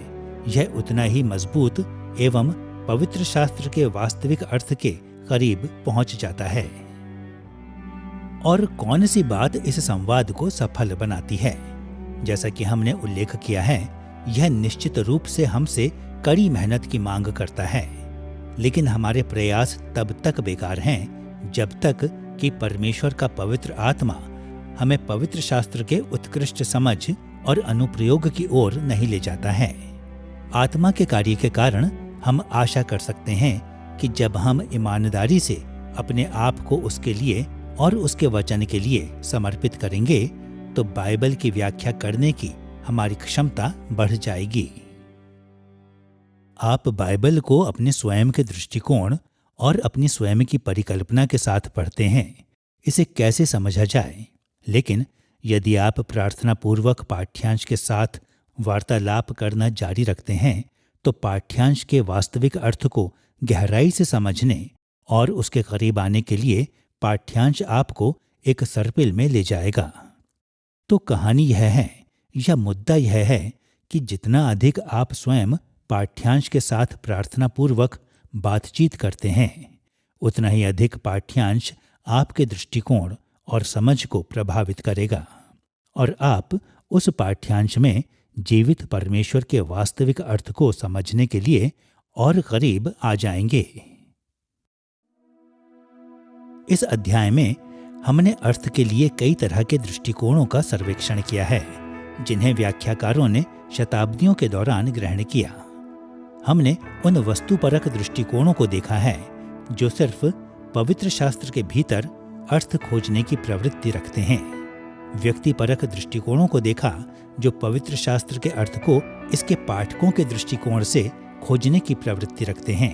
यह उतना ही मजबूत एवं पवित्र शास्त्र के वास्तविक अर्थ के करीब पहुंच जाता है। और कौन सी बात इस संवाद को सफल बनाती है? जैसा कि हमने उल्लेख किया है, यह निश्चित रूप से हमसे कड़ी मेहनत की मांग करता है, लेकिन हमारे प्रयास तब तक बेकार हैं जब तक कि परमेश्वर का पवित्र आत्मा हमें पवित्र शास्त्र के उत्कृष्ट समझ और अनुप्रयोग की ओर नहीं ले जाता है। आत्मा के कार्य के कारण हम आशा कर सकते हैं कि जब हम ईमानदारी से अपने आप को उसके लिए और उसके वचन के लिए समर्पित करेंगे, तो बाइबल की व्याख्या करने की हमारी क्षमता बढ़ जाएगी। आप बाइबल को अपने स्वयं के दृष्टिकोण और अपनी स्वयं की परिकल्पना के साथ पढ़ते हैं। इसे कैसे समझा जाए? लेकिन यदि आप प्रार्थना पूर्वक पाठ्यांश के साथ वार्तालाप करना जारी रखते हैं, तो पाठ्यांश के वास्तविक अर्थ को गहराई से समझने और उसके करीब आने के लिए पाठ्यांश आपको एक सर्पिल में ले जाएगा। तो कहानी यह है, या मुद्दा यह है कि जितना अधिक आप स्वयं पाठ्यांश के साथ प्रार्थना पूर्वक बातचीत करते हैं, उतना ही अधिक पाठ्यांश आपके दृष्टिकोण और समझ को प्रभावित करेगा, और आप उस पाठ्यांश में जीवित परमेश्वर के वास्तविक अर्थ को समझने के लिए और करीब आ जाएंगे। इस अध्याय में हमने अर्थ के लिए कई तरह के दृष्टिकोणों का सर्वेक्षण किया है, जिन्हें व्याख्याकारों ने शताब्दियों के दौरान ग्रहण किया। हमने उन वस्तुपरक दृष्टिकोणों को देखा है जो सिर्फ पवित्र शास्त्र के भीतर अर्थ खोजने की प्रवृत्ति रखते हैं, व्यक्तिपरक दृष्टिकोणों को देखा जो पवित्र शास्त्र के अर्थ को इसके पाठकों के दृष्टिकोण से खोजने की प्रवृत्ति रखते हैं,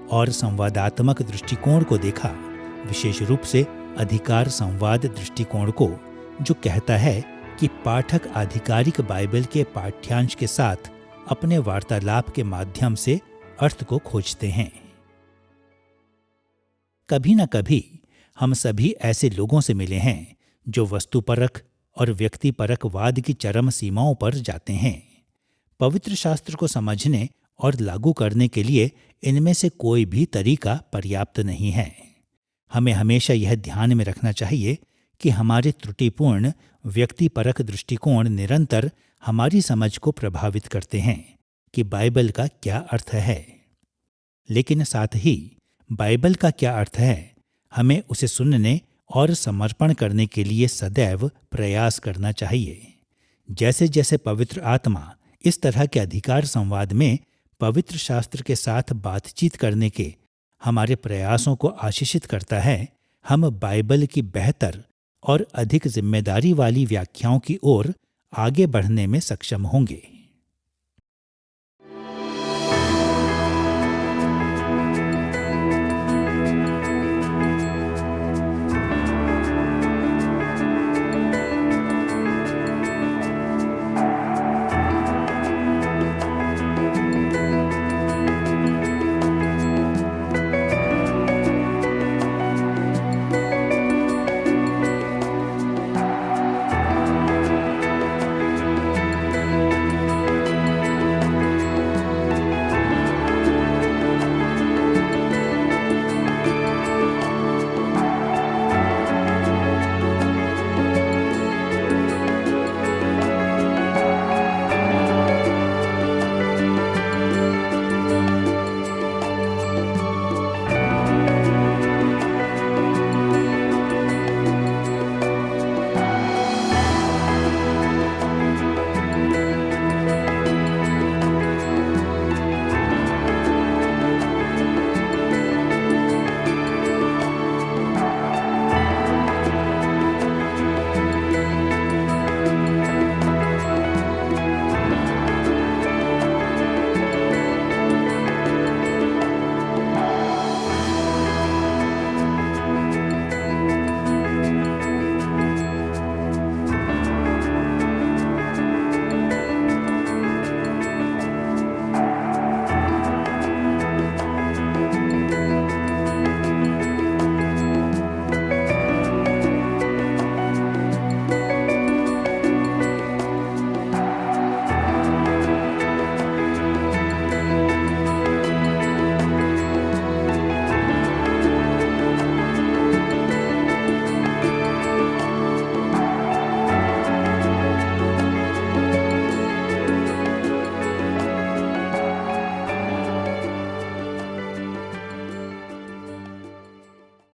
और संवादात्मक दृष्टिकोण को देखा, विशेष रूप से अधिकार संवाद दृष्टिकोण को, जो कहता है कि पाठक आधिकारिक बाइबल के पाठ्यांश के साथ अपने वार्तालाप के माध्यम से अर्थ को खोजते हैं। कभी न कभी हम सभी ऐसे लोगों से मिले हैं जो वस्तुपरक और व्यक्तिपरक वाद की चरम सीमाओं पर जाते हैं। पवित्र शास्त्र को समझने और लागू करने के लिए इनमें से कोई भी तरीका पर्याप्त नहीं है। हमें हमेशा यह ध्यान में रखना चाहिए कि हमारे त्रुटिपूर्ण व्यक्तिपरक दृष्टिकोण निरंतर हमारी समझ को प्रभावित करते हैं कि बाइबल का क्या अर्थ है। लेकिन साथ ही बाइबल का क्या अर्थ है, हमें उसे सुनने और समर्पण करने के लिए सदैव प्रयास करना चाहिए। जैसे जैसे पवित्र आत्मा इस तरह के अधिकार संवाद में पवित्र शास्त्र के साथ बातचीत करने के हमारे प्रयासों को आशीषित करता है, हम बाइबल की बेहतर और अधिक जिम्मेदारी वाली व्याख्याओं की ओर आगे बढ़ने में सक्षम होंगे।